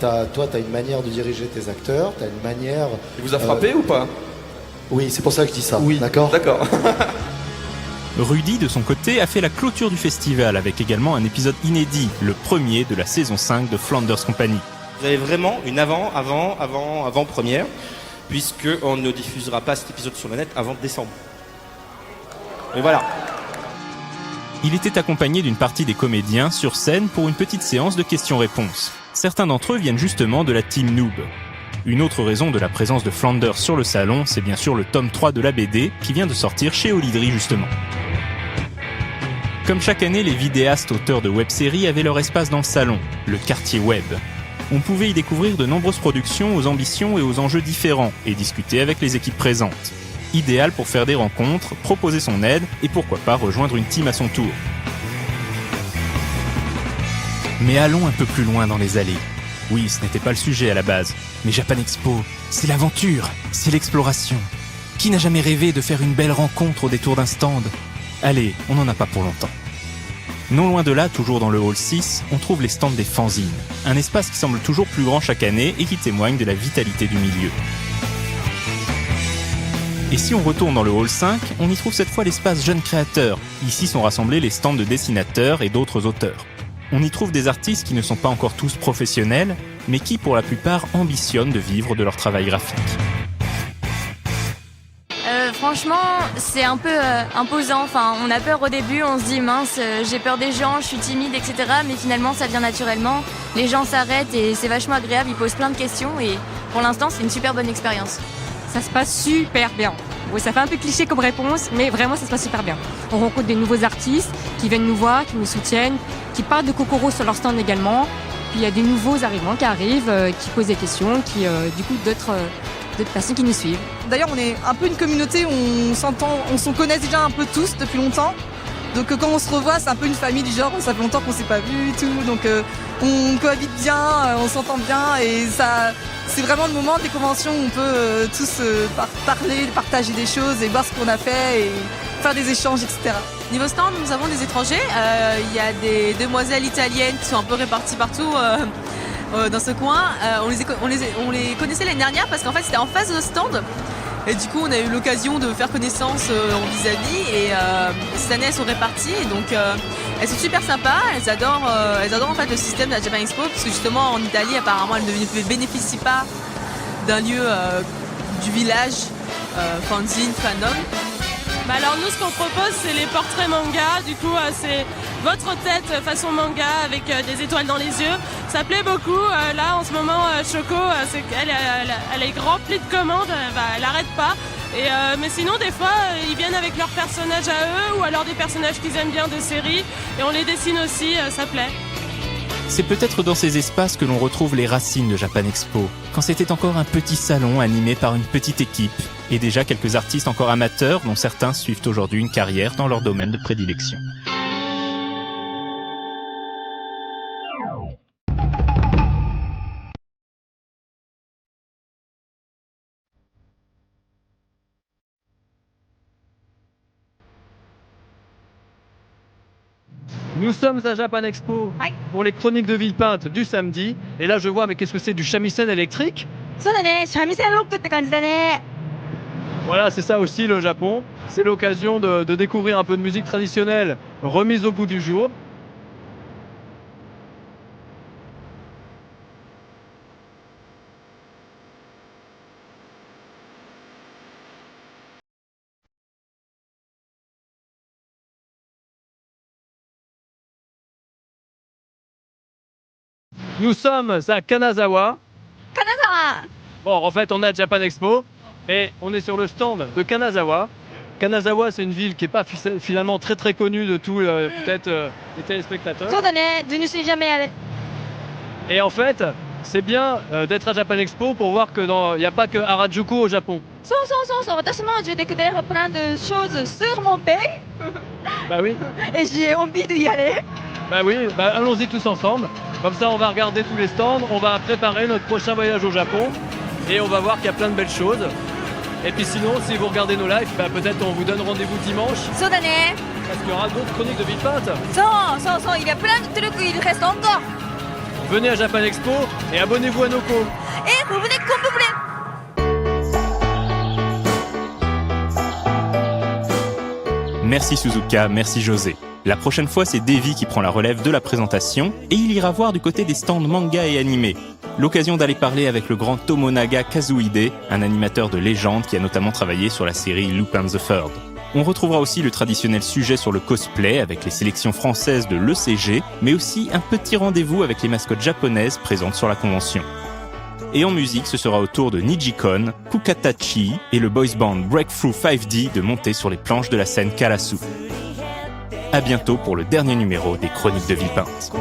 Speaker 25: Toi, tu as une manière de diriger tes acteurs, tu as une manière...
Speaker 10: Il vous a frappé ou pas?
Speaker 25: Oui, c'est pour ça que je dis ça.
Speaker 10: Oui,
Speaker 25: d'accord.
Speaker 22: Rudy, de son côté, a fait la clôture du festival avec également un épisode inédit, le premier de la saison 5 de Flanders Company.
Speaker 26: Vous avez vraiment une avant-première, puisqu'on ne diffusera pas cet épisode sur le net avant décembre. Et voilà.
Speaker 22: Il était accompagné d'une partie des comédiens sur scène pour une petite séance de questions-réponses. Certains d'entre eux viennent justement de la team Noob. Une autre raison de la présence de Flanders sur le salon, c'est bien sûr le tome 3 de la BD qui vient de sortir chez Olidri justement. Comme chaque année, les vidéastes auteurs de web-séries avaient leur espace dans le salon, le quartier web. On pouvait y découvrir de nombreuses productions aux ambitions et aux enjeux différents et discuter avec les équipes présentes. Idéal pour faire des rencontres, proposer son aide et pourquoi pas rejoindre une team à son tour. Mais allons un peu plus loin dans les allées. Oui, ce n'était pas le sujet à la base, mais Japan Expo, c'est l'aventure, c'est l'exploration. Qui n'a jamais rêvé de faire une belle rencontre au détour d'un stand ? Allez, on n'en a pas pour longtemps. Non loin de là, toujours dans le hall 6, on trouve les stands des fanzines, un espace qui semble toujours plus grand chaque année et qui témoigne de la vitalité du milieu. Et si on retourne dans le hall 5, on y trouve cette fois l'espace jeunes créateurs. Ici sont rassemblés les stands de dessinateurs et d'autres auteurs. On y trouve des artistes qui ne sont pas encore tous professionnels, mais qui pour la plupart ambitionnent de vivre de leur travail graphique.
Speaker 27: Franchement, c'est un peu imposant. Enfin, on a peur au début, on se dit mince, j'ai peur des gens, je suis timide, etc. Mais finalement, ça vient naturellement. Les gens s'arrêtent et c'est vachement agréable. Ils posent plein de questions et pour l'instant, c'est une super bonne expérience.
Speaker 28: Ça se passe super bien. Oui, ça fait un peu cliché comme réponse, mais vraiment, ça se passe super bien. On rencontre des nouveaux artistes qui viennent nous voir, qui nous soutiennent, qui parlent de Kokoro sur leur stand également. Puis il y a des nouveaux arrivants qui arrivent, qui posent des questions, qui du coup d'autres personnes qui nous suivent.
Speaker 29: D'ailleurs, on est un peu une communauté où on se connaît déjà un peu tous depuis longtemps. Donc quand on se revoit, c'est un peu une famille du genre, ça fait longtemps qu'on s'est pas vu et tout. Donc on cohabite bien, on s'entend bien et ça, c'est vraiment le moment des conventions où on peut tous parler, partager des choses et voir ce qu'on a fait et faire des échanges, etc.
Speaker 30: Niveau stand, nous avons des étrangers. Il y a des demoiselles italiennes qui sont un peu réparties partout dans ce coin. On les connaissait l'année dernière parce qu'en fait c'était en face de notre stand. Et du coup on a eu l'occasion de faire connaissance en vis-à-vis et cette année elles sont réparties et donc elles sont super sympas, elles adorent en fait le système de la Japan Expo parce que justement en Italie apparemment elles ne bénéficient pas d'un lieu du village fanzine, fandom. Bah alors nous ce qu'on propose c'est les portraits manga, du coup c'est votre tête façon manga avec des étoiles dans les yeux. Ça plaît beaucoup, là en ce moment Choco elle est remplie de commandes, elle arrête pas. Mais sinon des fois ils viennent avec leurs personnages à eux ou alors des personnages qu'ils aiment bien de séries et on les dessine aussi, ça plaît.
Speaker 22: C'est peut-être dans ces espaces que l'on retrouve les racines de Japan Expo, quand c'était encore un petit salon animé par une petite équipe, et déjà quelques artistes encore amateurs dont certains suivent aujourd'hui une carrière dans leur domaine de prédilection.
Speaker 2: Nous sommes à Japan Expo pour les chroniques de Villepinte du samedi. Et là, je vois, mais qu'est-ce que c'est, du shamisen électrique?
Speaker 1: そうだね、三味線ロックって感じだね。
Speaker 2: Voilà, c'est ça aussi le Japon. C'est l'occasion de découvrir un peu de musique traditionnelle remise au goût du jour. Nous sommes à Kanazawa.
Speaker 1: Kanazawa.
Speaker 2: Bon, en fait, on est à Japan Expo et on est sur le stand de Kanazawa. Kanazawa, c'est une ville qui n'est pas finalement très très connue de tous peut-être les téléspectateurs.
Speaker 1: Je ne suis jamais allée.
Speaker 2: Et en fait, c'est bien d'être à Japan Expo pour voir qu'il n'y a pas que Harajuku au Japon.
Speaker 1: J'ai découvert plein de choses sur mon pays.
Speaker 2: Bah oui.
Speaker 1: Et j'ai envie d'y aller.
Speaker 2: Bah oui, bah allons-y tous ensemble. Comme ça, on va regarder tous les stands, on va préparer notre prochain voyage au Japon et on va voir qu'il y a plein de belles choses. Et puis sinon, si vous regardez nos lives, bah peut-être on vous donne rendez-vous dimanche. Parce qu'il y aura d'autres chroniques de Villepinte.
Speaker 1: Il y a plein de trucs, il reste encore.
Speaker 2: Venez à Japan Expo et abonnez-vous à nos cours.
Speaker 1: Et vous venez comme vous voulez.
Speaker 22: Merci Suzuka, merci José. La prochaine fois, c'est Davy qui prend la relève de la présentation et il ira voir du côté des stands manga et animés. L'occasion d'aller parler avec le grand Tomonaga Kazuhide, un animateur de légende qui a notamment travaillé sur la série Lupin the Third. On retrouvera aussi le traditionnel sujet sur le cosplay avec les sélections françaises de l'ECG, mais aussi un petit rendez-vous avec les mascottes japonaises présentes sur la convention. Et en musique, ce sera au tour de Nijikon, Kukatachi et le boys band Breakthrough 5D de monter sur les planches de la scène Karasu. À bientôt pour le dernier numéro des Chroniques de Villepinte.